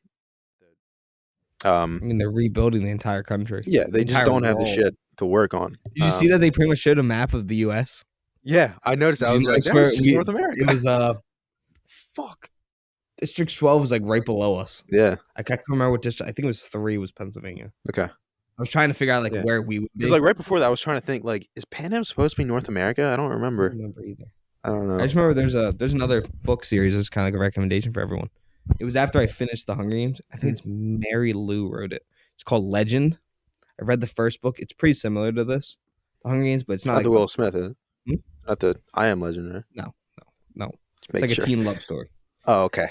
I mean, they're rebuilding the entire country, yeah, the they just entire don't have the world. shit to work on. Did you see that they pretty much showed a map of the U.S.? Yeah, I noticed. Did I you was like, notice that where is just North America. it was fuck, District 12 was like right below us. Yeah. I can't remember what district. I think it was 3 was Pennsylvania. Okay. I was trying to figure out like Yeah. where we would Because be. like right before that, I was trying to think like, is Pan Am supposed to be North America? I don't I don't remember. remember either. I don't I know. just remember there's another book series. It's kind of like a recommendation for everyone. It was after I finished the Hunger Games. I think Hmm. it's Mary Lou wrote it. It's called Legend. I read the first book. It's pretty similar to this, the Hunger Games, but it's It's not not like the Will Smith, is it? hmm? Not the I Am Legend, right? No, no. Just It's make like a sure. teen love story. Oh, okay.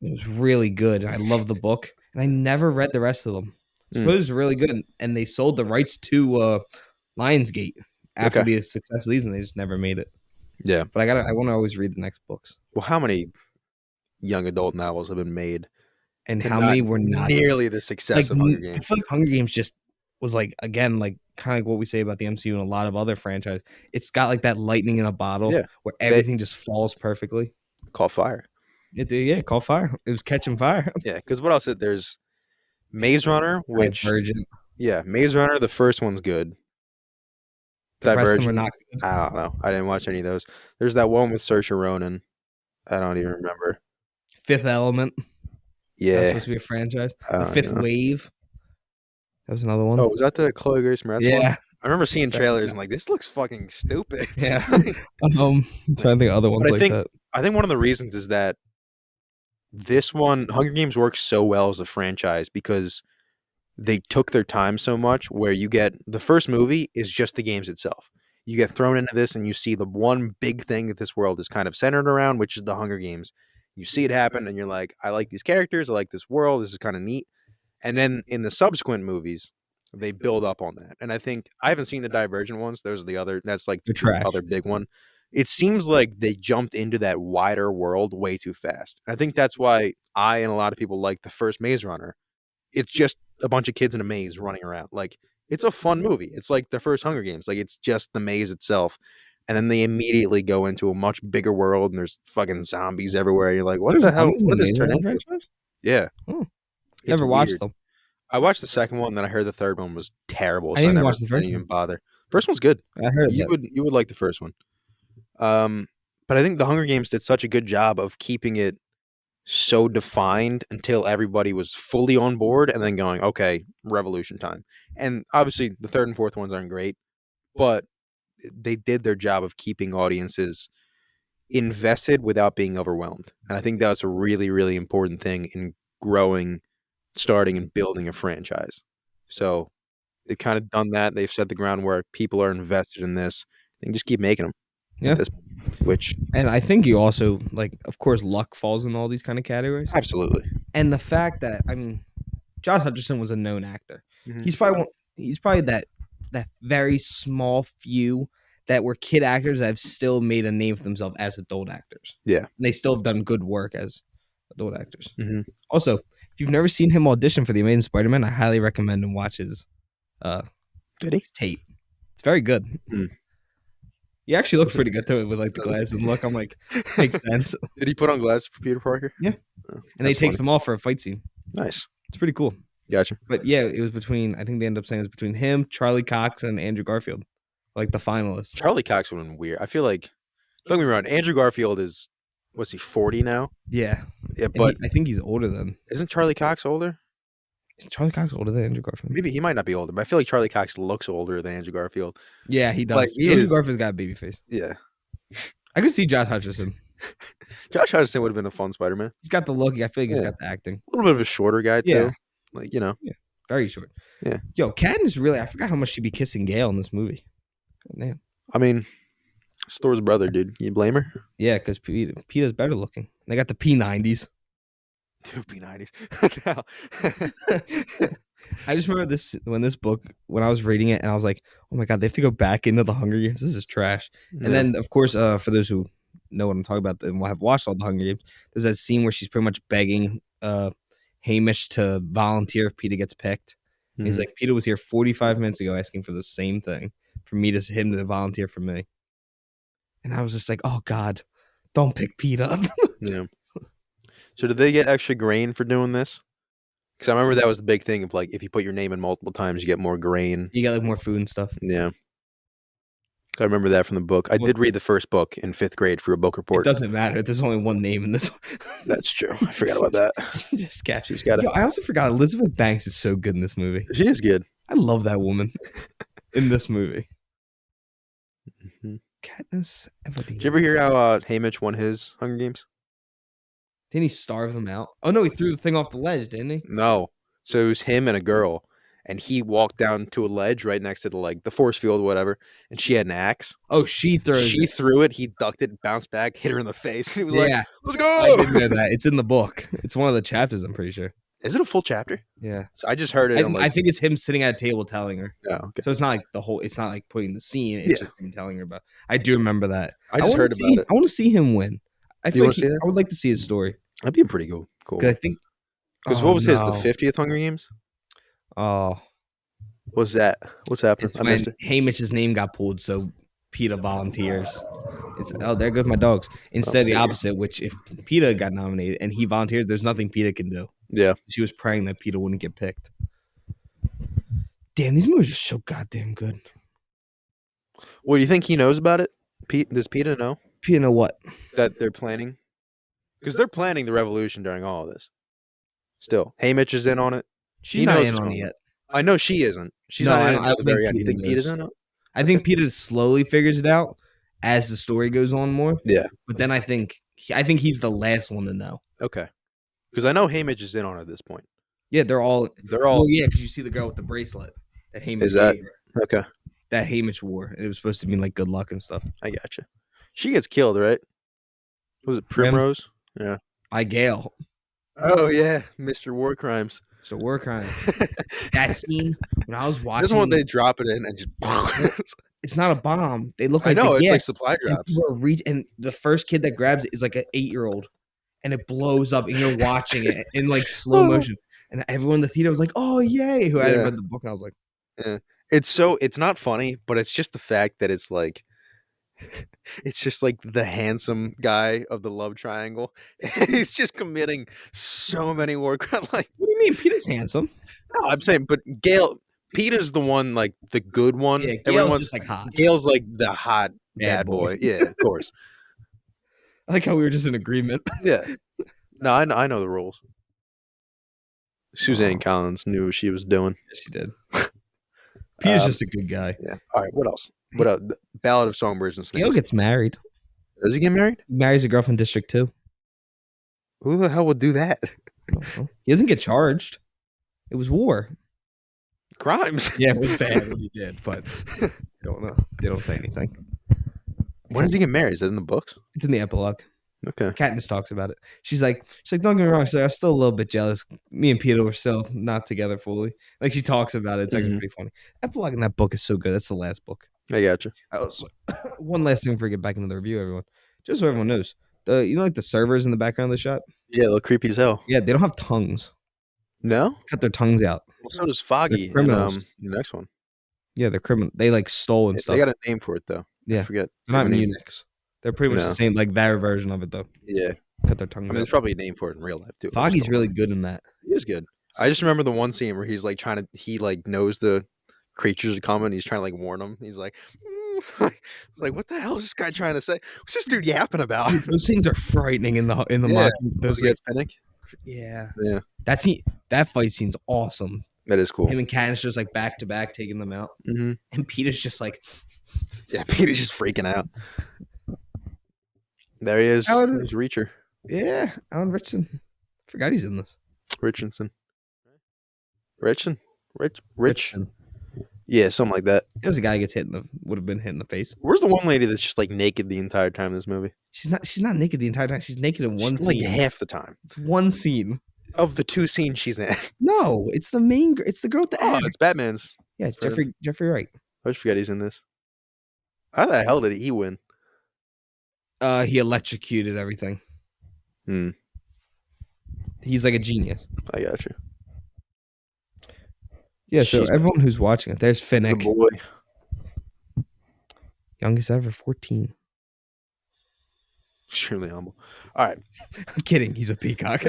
It was really good. And I love the book, and I never read the rest of them. I Hmm. suppose it's really good, and they sold the rights to Lionsgate after Okay. the success of these, and they just never made it. Yeah. But I want to always read the next books. Well, how many young adult novels have been made And to how not many were not nearly the success like? of Hunger I Games? feel like Hunger Games just was like again like kind of like what we say about the MCU and a lot of other franchise. It's got like that lightning in a bottle Yeah. where They everything just falls perfectly. call fire. It did, yeah, call fire. It was catching fire. Yeah. Because what else? There's Maze Runner, which Divergent. yeah, Maze Runner. The first one's good. The rest of them are Divergent. not good. I don't know. I didn't watch any of those. There's that one with Saoirse Ronan. I don't even remember. Fifth Element. That was Yeah, supposed to be a franchise. I The don't Fifth even know. Wave. That was another Oh, one. was that the Chloe Grace Moretz one? Yeah. I remember seeing That- trailers and like this looks fucking stupid. yeah. I'm Yeah. trying to think of other But ones I like think that. I think one of the reasons is that this one, Hunger Games, works so well as a franchise because they took their time so much. Where you get the first movie is just the games itself. You get thrown into this and you see the one big thing that this world is kind of centered around, which is the Hunger Games. You see it happen and you're like, I like these characters, I like this world, this is kind of neat. And then in the subsequent movies, they build up on that. And I think I haven't seen the Divergent ones. Those are the other. That's like The the trash. other big one. It seems like they jumped into that wider world way too fast. And I think that's why I and a lot of people like the first Maze Runner. It's just a bunch of kids in a maze running around. Like it's a fun movie. It's like the first Hunger Games. Like it's just the maze itself. And then they immediately go into a much bigger world and there's fucking zombies everywhere. You're like, what There's the hell? zombies in What the did this Maze turn Runner into? franchise? Yeah. Oh, It's never watched weird. them. I watched the second one, then I heard the third one was terrible, I so didn't even watch the I first didn't one. even bother. First one's good. I heard that. You would like the first one. Um, but I think the Hunger Games did such a good job of keeping it so defined until everybody was fully on board, and then going, okay, revolution time. And obviously, the third and fourth ones aren't great, but they did their job of keeping audiences invested without being overwhelmed. And I think that's a really, really important thing in growing, starting, and building a franchise. So they've kind of done that. They've set the groundwork. People are invested in this. They can just keep making them at Yeah. this, which And I think you also like, of course, luck falls in all these kind of categories. absolutely. And the fact that I mean, Josh Hutcherson was a known actor. Mhm. He's probably that that very small few that were kid actors that have still made a name for themselves as adult actors. Yeah. And they still have done good work as adult actors. Hmm. Also, if you've never seen him audition for the Amazing Spider-Man, I highly recommend him watch uh Did he? his tape. It's very good. Mm. He actually looks Was it- pretty good to it with like the does glasses and look. I'm like, it? makes sense. Did he put on glasses for Peter Parker? Yeah. Oh, And they that's takes funny. them off for a fight scene. Nice. It's pretty cool. Gotcha. But yeah, it was between. I think they ended up saying it was between him, Charlie Cox, and Andrew Garfield, like the finalists. Charlie Cox would have been weird. I feel like, don't get me wrong, Andrew Garfield is, what's he, 40 now? Yeah, Yeah, and but I think he's older than. isn't Charlie Cox older? Is Charlie Cox older than Andrew Garfield? Maybe he might not be older, but I feel like Charlie Cox looks older than Andrew Garfield. Yeah, he Like does. he Andrew was, Garfield's got a baby face. yeah. I could see Josh Hutcherson. Josh Hutcherson would have been a fun Spider-Man. He's got the look. I feel like he's Yeah. got the acting. A little bit of a shorter guy too. Yeah. Like, you know. Very short. Yeah. Yo, Katniss really. I forgot how much she'd be kissing Gale in this movie. Man. I mean, it's Thor's brother, dude. You blame her? Yeah, because Peter's better looking. They got the P90s. Dude, P90s. I just remember this when I was reading it, and I was like, "Oh my god, they have to go back into the Hunger Games. This is trash." And then, of course, for those who know what I'm talking about and have watched all the Hunger Games, there's that scene where she's pretty much begging Hamish to volunteer if Peter gets picked. And he's like, "Peter was here 45 minutes ago asking for the same thing for him to volunteer for me." And I was just like, "Oh God, don't pick Peter." yeah. So did they get extra grain for doing this? Because I remember that was the big thing of like, if you put your name in multiple times, you get more grain. You got like more food and stuff. Yeah. I remember that from the book. I did read the first book in 5th grade for a book It report. doesn't matter. There's only one name in this one. That's true. I forgot about that. Just catch. She's got Yo, I also forgot Elizabeth Banks is so good in this movie. She is good. I love that woman in this movie. Mhm. Katniss Everdeen. Did you ever hear how Haymitch won his Hunger Games? Didn't he starve them out? Oh no, he threw the thing off the ledge, didn't he? No. So it was him and a girl, and he walked down to a ledge right next to the force field or whatever, and she had an axe. Oh, she throws She it. threw it, he ducked it, bounced back, hit her in the face, and he was like, Yeah, let's I go! didn't know that. It's in the book. It's one of the chapters, I'm pretty sure. Is it a full chapter? Yeah. So I just heard it. I, I'm I like, think it's him sitting at a table telling her. oh, okay. So it's not like it's not like putting the scene. It's Yeah. just him telling her about. I do remember that. I just wanna heard see- about it. I want to see him win. I You feel wanna like see that? I would like to see his story. That'd be pretty cool. Because I think. Because Oh, what was his, the no. 50th Hunger Games? Oh, What's that? What's happening? it's I when missed it. Hamish's name got pulled, so Peter volunteers. There goes my dogs. Instead, the there you go. opposite, which if Peter got nominated and he volunteers, there's nothing Peter can do. Yeah. She was praying that Peter wouldn't get picked. Damn, these movies are so goddamn good. Well, do you think he knows about it? Does Peter know Peter, know what? that they're planning? Because they're planning the revolution during all of this. Still, Haymitch is in on it. She's He not knows in what's on it going yet. I know she isn't. She's No, not I in don't- it I until don't the very think end. You think Peter Peter's knows. in it? I think Peter slowly figures it out as the story goes on more. Yeah. But then I think he's the last one to know. Okay. Because I know Haymitch is in on it at this point. Yeah, they're all. They're all. Well, yeah, because you see the girl with the bracelet that Hamish Is that- gave her, Okay. that Hamish wore, and it was supposed to mean like good luck and stuff. I gotcha. She gets killed, right? Was it Primrose? Yeah. By Gale. Oh yeah, Mr. War Crimes. So we're kind of that scene when I was watching. This one they drop it in and just. It's not a bomb. They look I like know the it's like gas. supply And drops. people are and the first kid that grabs it is like an 8-year-old, and it blows up, and you're watching it in like slow motion, and everyone in the theater was like, "Oh yay!" Who hadn't Yeah. read the book, and I was like, It's not funny, but it's just the fact that it's like. It's just like the handsome guy of the love triangle. He's just committing so many war crimes. Like, "What do you mean, Peter's handsome?" no, I'm saying, but Peter's the one, like the good one. Yeah, Everyone Gale's wants- just like hot. Gale's like the hot bad Bad boy. boy. Yeah, of course. I like how we were just in agreement. Yeah. No, I know the rules. Suzanne Collins knew what she was doing. Yes, she did. Peter's Um, just a good guy. Yeah. All right. What else? What else? The Ballad of Songbirds and Snakes. Gale gets married. Does he get married? He marries a girl from District 2. Who the hell would do that? I don't know. He doesn't get charged. It was war. Crimes. Yeah, it was bad what he did, but I don't know. They don't say anything. When does he get married? Is that in the books? It's in the epilogue. Okay. Katniss talks about it. She's like, don't get me wrong. She's like, I was still a little bit jealous. Me and Peter were still not together fully. Like she talks about it. It's actually Hmm. pretty funny. Epilogue in that book is so good. That's the last book. I gotcha. I also, one last thing before we get back into the review, everyone. Just so everyone knows, like the servers in the background of the shot. Yeah, look creepy as hell. Yeah, they don't have tongues. No? Cut their tongues out. Well, so does They're Foggy in criminals. the next one. Yeah, they're criminal. They like stole and They stuff. got a name for it though. I Yeah, forget. they're They have not a name. eunuchs. They're pretty much the No. same, like their version of it though. Yeah. Cut their I tongues mean, out. there's probably a name for it in real life too. I just Foggy's don't know. really good in that. He is good. I just remember the one scene where he's like he like knows the creatures are coming. He's trying to like warn them. He's like, like, what the hell is this guy trying to say? What's this dude yapping about? Dude, those things are frightening in the Yeah. mock. Does Those he like, get Finnick? yeah, Yeah, that fight scene's awesome. that is cool. Him and Katniss just like back to back taking them out, Hmm. and Peter's just like, Yeah, Peter's just freaking out. There he is. Alan, There's Reacher. yeah, Alan Richardson. Forgot he's in this. Richardson. Richardson. Rich. Richardson. Yeah, something like that. There's a guy who gets would have been hit in the face. Where's the one lady that's just like naked the entire time in this movie? She's not naked the entire time. She's naked in one She's like scene. half the time It's one scene. of the two scenes she's in. No, it's the main. It's the girl with the Oh, axe. it's Batman's. Yeah, it's friend. Jeffrey Wright. I just forget he's in this. How the hell did he win? He electrocuted everything. Hmm. He's like a genius. I got you. Yeah, so She's- everyone who's watching it, there's The Finnick, boy. youngest ever, 14. Extremely humble. All right. I'm kidding, he's a peacock.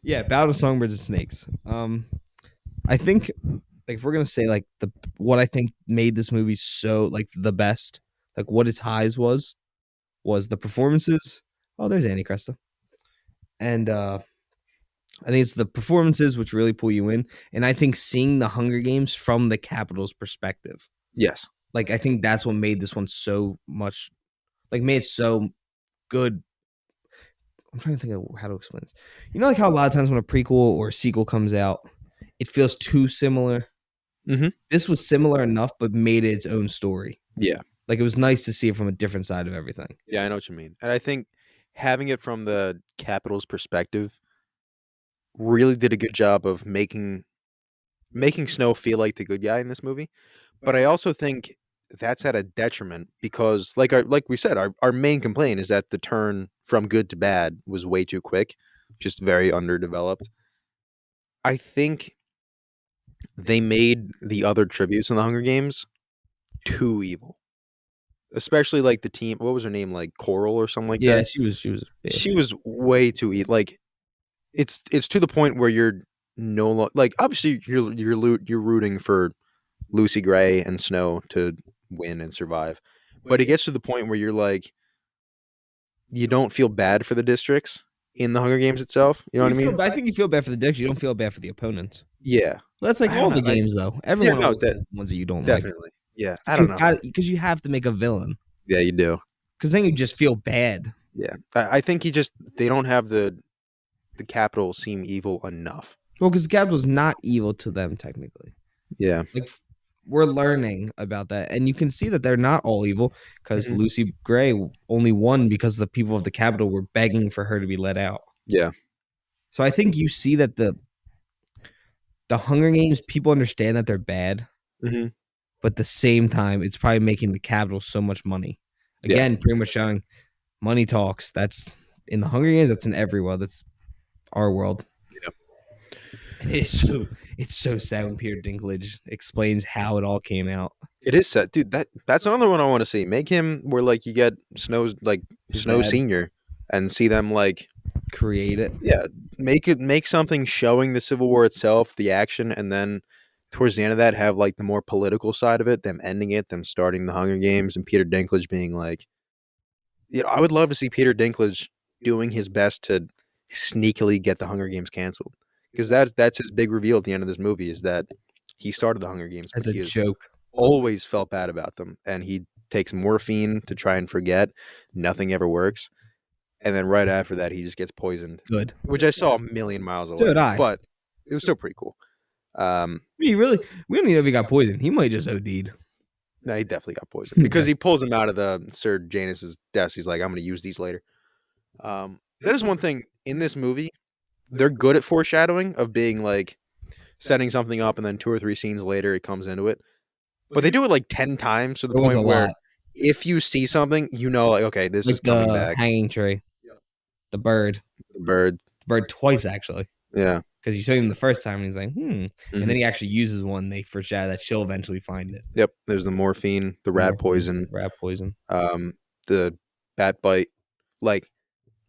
Yeah, Ballad of Songbirds and Snakes. I think like if we're gonna say like what I think made this movie so like the best, like what its highs was the performances. Oh, there's Annie Cresta. And I think it's the performances which really pull you in. And I think seeing the Hunger Games from the Capitol's perspective. Yes. Like I think that's what made this one so much like made it so good. I'm trying to think of how to explain this. You know, like how a lot of times when a prequel or a sequel comes out, it feels too similar. Mhm. This was similar enough, but made it its own story. Yeah. Like it was nice to see it from a different side of everything. Yeah, I know what you mean. And I think having it from the Capitol's perspective really did a good job of making Snow feel like the good guy in this movie. But I also think that's at a detriment because like we said, our main complaint is that the turn from good to bad was way too quick, just very underdeveloped. I think they made the other tributes in the Hunger Games too evil. Especially like the team, what was her name? Like Coral or something like Yeah, that. she was a bitch. She was way too evil. Like it's to the point where you're no like obviously you're rooting for Lucy Gray and Snow to win and survive. But it gets to the point where you're like you don't feel bad for the districts in the Hunger Games itself. You know what I mean? I think you feel bad for the dicks. You don't feel bad for the opponents. Yeah. That's like I all don't the know, like- games, though. Everyone no, always has the ones that you don't Definitely. Yeah. I like. don't know. Because you have to make a villain. Yeah, you do. Because then you just feel bad. Yeah. I think they don't have the Capitol seem evil enough. Well, because the Capitol's not evil to them, technically. Yeah. Like, we're learning about that. And you can see that they're not all evil because Mhm. Lucy Gray only won because the people of the Capitol were begging for her to be let out. Yeah. So I think you see that the Hunger Games, people understand that they're bad. Mhm. But at the same time, it's probably making the Capitol so much money. Yeah. Again, pretty much showing money talks. That's in the Hunger Games. That's in every world. That's our world. Yeah. And it's so sad when Peter Dinklage explains how it all came out. It is set, dude. That's another one I want to see. Make him where like you get Snow's like His Snow dad. Senior, and see them like Create it. make something showing the Civil War itself, the action, and then towards the end of that have like the more political side of it, them ending it, them starting the Hunger Games, and Peter Dinklage being like, I would love to see Peter Dinklage doing his best to sneakily get the Hunger Games canceled because that's his big reveal at the end of this movie is that he started the Hunger Games, As but a he has joke. always felt bad about them, and he takes morphine to try and forget. Nothing ever works, and then right after that, he just gets poisoned, Good. which I saw a million miles away. So did I. But it was still pretty cool. We don't even know if he got poisoned. He might just OD'd. No, he definitely got poisoned because he pulls him out of the Sir Janus's desk. He's like, "I'm going to use these later." That is one thing in this movie. They're good at foreshadowing of being like setting something up and then 2 or 3 scenes later it comes into it. But they do it like 10 times to the It was a point where lot, if you see something, you know, like, okay, this like is coming the back. hanging tree, the bird, The bird. the bird twice actually, Yeah. because you saw him the first time and he's like, and then Mhm. he actually uses one. They foreshadow that she'll eventually find it. Yep. There's the morphine, the rat Morphine, poison, rat poison. um, the bat bite. Like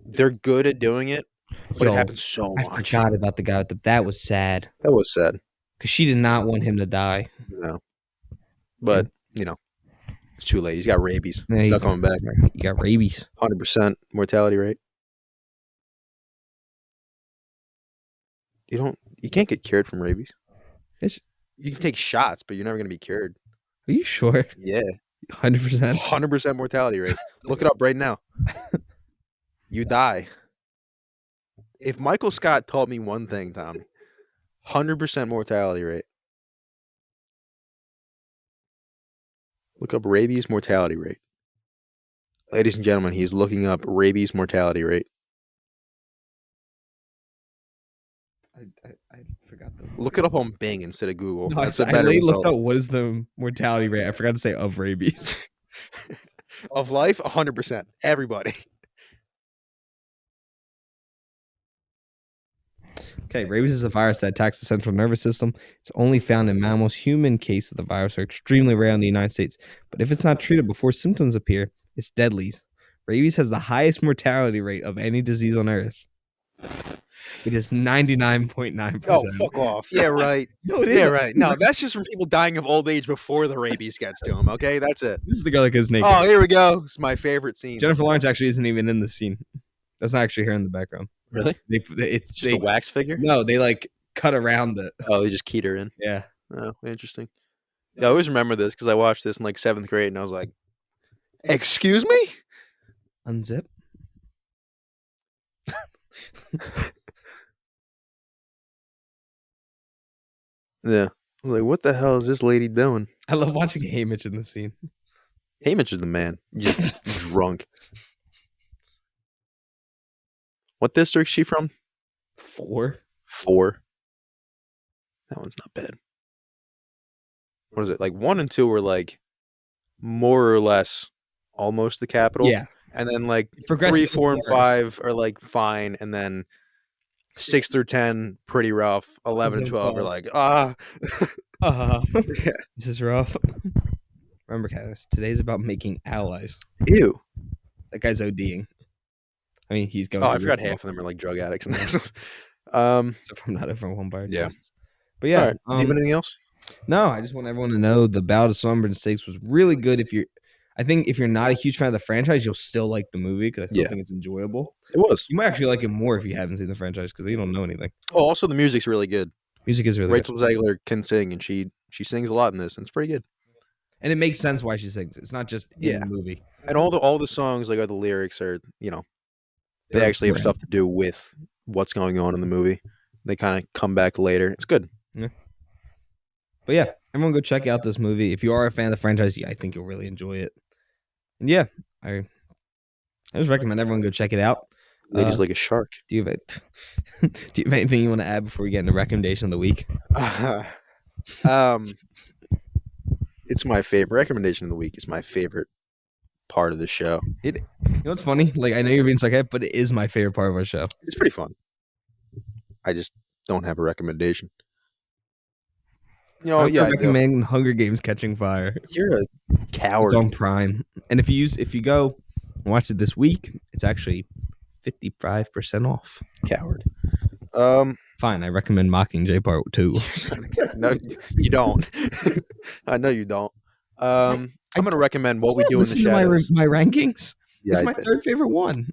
they're good at doing it, but it Yo, happens so I much. forgot about the guy with the. That was sad That was sad. because she did not want him to die. No. And But, you know, it's too late. He's got rabies. yeah, He's not coming back. he got rabies. 100% mortality rate. You can't get cured from rabies. It's- You can take shots, but you're never gonna be cured. Are you sure? Yeah. 100%. 100% mortality rate. Look it up right now. You die. If Michael Scott taught me one thing, Tommy, 100% mortality rate. Look up rabies mortality rate. Ladies and gentlemen, he's looking up rabies mortality rate. I forgot the. Look it up on Bing instead of Google. No, That's a I better literally looked result. up what is the mortality rate. I forgot to say of rabies. Of life, 100%. Everybody. Okay, rabies is a virus that attacks the central nervous system. It's only found in mammals. Human cases of the virus are extremely rare in the United States, but if it's not treated before symptoms appear, it's deadly. Rabies has the highest mortality rate of any disease on Earth. It is 99.9%. Oh, fuck off. Yeah, right. No, it Yeah, is. right. No, that's just from people dying of old age before the rabies gets to them, okay? That's it. This is the girl that goes naked. Oh, here we go. It's my favorite scene. Jennifer Lawrence actually isn't even in the scene. That's not actually her in the background. Really? It's Just a wax figure? no, they like cut around it. Oh, they just keyed her in. Yeah. Oh, interesting. Yeah, I always remember this because I watched this in like 7th grade and I was like, excuse me? Unzip. Yeah. I was like, what the hell is this lady doing? I love watching Haymitch in the scene. Hamish is the man. Just drunk. What district is she from? 4. 4. That one's not bad. What is it? Like 1 and 2 were like more or less almost the capital. Yeah. And then like Progressive 3, gets 4, and worse. 5 are like fine. And then 6 through 10, pretty rough. 11 and 12 are like, Uh-huh. Yeah. This is rough. Remember, guys, today's about making allies. Ew. That guy's ODing. I mean, he's going. Oh, I through forgot it. half of them are like drug addicts in this one. So from not everyone by Yeah. But yeah, All right. Do you have anything else? no, I just want everyone to know the Ballad of Songbirds Snakes was really good. I think if you're not a huge fan of the franchise, you'll still like the movie because I still Yeah. think it's enjoyable. It was. You might actually like it more if you haven't seen the franchise because you don't know anything. Oh, also the music's really good. Music is really Rachel Zegler can sing, and she sings a lot in this, and it's pretty good. and it makes sense why she sings. It's not just in Yeah. the movie. And all the songs, like the lyrics are, they They're actually have important. stuff to do with what's going on in the movie. They kind of come back later. It's good. But yeah, everyone go check out this movie. If you are a fan of the franchise, yeah, I think you'll really enjoy it. And yeah, I just recommend everyone go check it out. Ladies like a shark. Do you have anything you want to add before we get into recommendation of the week? It's my favorite recommendation of the week. Is my favorite part of the show. You know what's funny? Like I know you're being sarcastic, but it is my favorite part of our show. It's pretty fun. I just don't have a recommendation. I Yeah, I do. recommend Hunger Games Catching Fire. You're a coward. It's on Prime, and if you go and watch it this week, it's actually 55% off. Coward. Fine, I recommend Mockingjay Part 2. No, you don't. I know you don't. I'm gonna recommend What We Do in the Listen to Shadows. my rankings. Yeah, It's I my did. third favorite one.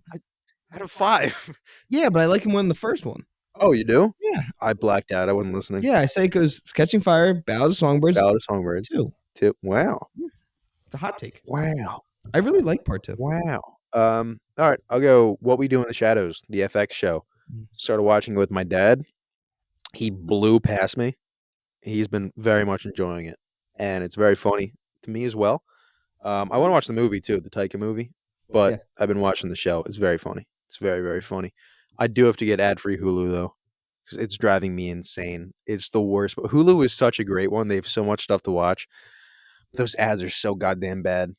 Out of 5. Yeah, but I like him more than the first one. Oh, you do? Yeah. I blacked out. I wasn't listening. Yeah, I say it goes Catching Fire, Ballad of Songbirds Ballad of Songbirds. 2. Wow. It's a hot take. Wow. I really like Part 2. Wow. All right. I'll go What We Do in the Shadows, the FX show. Started watching it with my dad. He blew past me. He's been very much enjoying it. And it's very funny to me as well. I want to watch the movie too, the Taika movie. But Yeah. I've been watching the show. It's very funny. It's very, very funny. I do have to get ad-free Hulu though, because it's driving me insane. It's the worst. But Hulu is such a great one. They have so much stuff to watch. Those ads are so goddamn bad.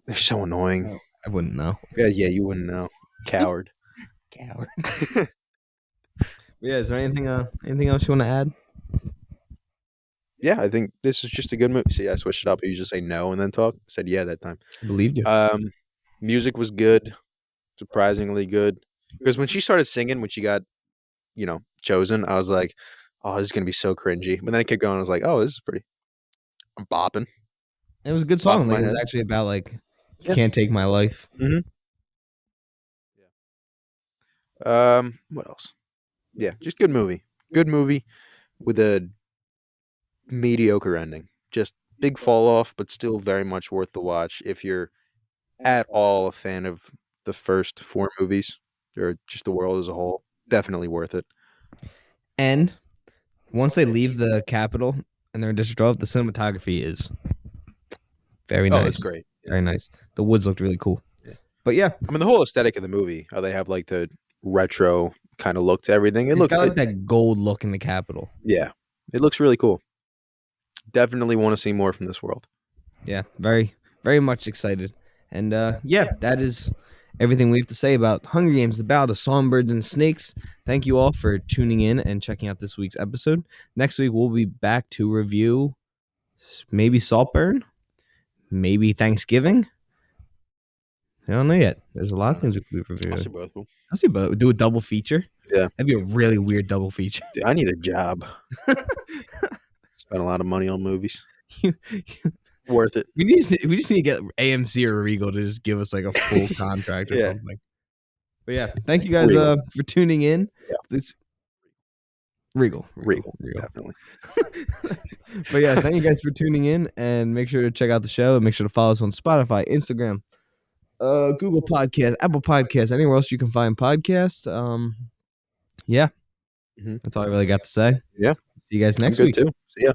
They're so annoying. Oh, I wouldn't know. Yeah, yeah, you wouldn't know. Coward. Coward. Yeah, is there anything else you want to add? Yeah, I think this is just a good movie. See, I switched it up. You just say no and then talk. I said yeah that time. I believed you. Um, music was good, surprisingly good. Because when she started singing, when she got chosen, I was like, oh, this is gonna be so cringy. But then I kept going. I was like, oh, this is pretty. I'm bopping, It was a good bopping song. Like my it was head. actually about like you Yeah. can't take my life. hmm What else? Yeah, just good movie. Good movie with a mediocre ending. Just big fall off, but still very much worth the watch if you're at all a fan of the first four movies or just the world as a whole. Definitely worth it. And once they leave the capital and they're in District 12, the cinematography is very Oh, it's nice. great. Yeah. Very nice. The woods looked really cool. Yeah. But yeah, I mean, the whole aesthetic of the movie, how they have like the retro kind of look to everything. it's got like that gold look in the capital. Yeah, it looks really cool. Definitely want to see more from this world. Yeah, very, very much excited. And yeah, that is everything we have to say about Hunger Games, the Ballad of Songbirds and Snakes. Thank you all for tuning in and checking out this week's episode. Next week, we'll be back to review maybe Saltburn, maybe Thanksgiving. I don't know yet. There's a lot of things we could be I'll see reviewing. both of them. I'll see, but do a double feature. Yeah, That'd be a really weird double feature. dude, I need a job. Spend a lot of money on movies. Worth it. We just need to get AMC or Regal to just give us like a full contract or Yeah. something. But yeah, thank you guys Regal. for tuning in. Yeah. This Regal. Definitely. But yeah, thank you guys for tuning in and make sure to check out the show and make sure to follow us on Spotify, Instagram, Google Podcast, Apple Podcast, anywhere else you can find podcast. Yeah, Mhm. that's all I really got to say. Yeah. See you guys I'm next good week. too. See ya.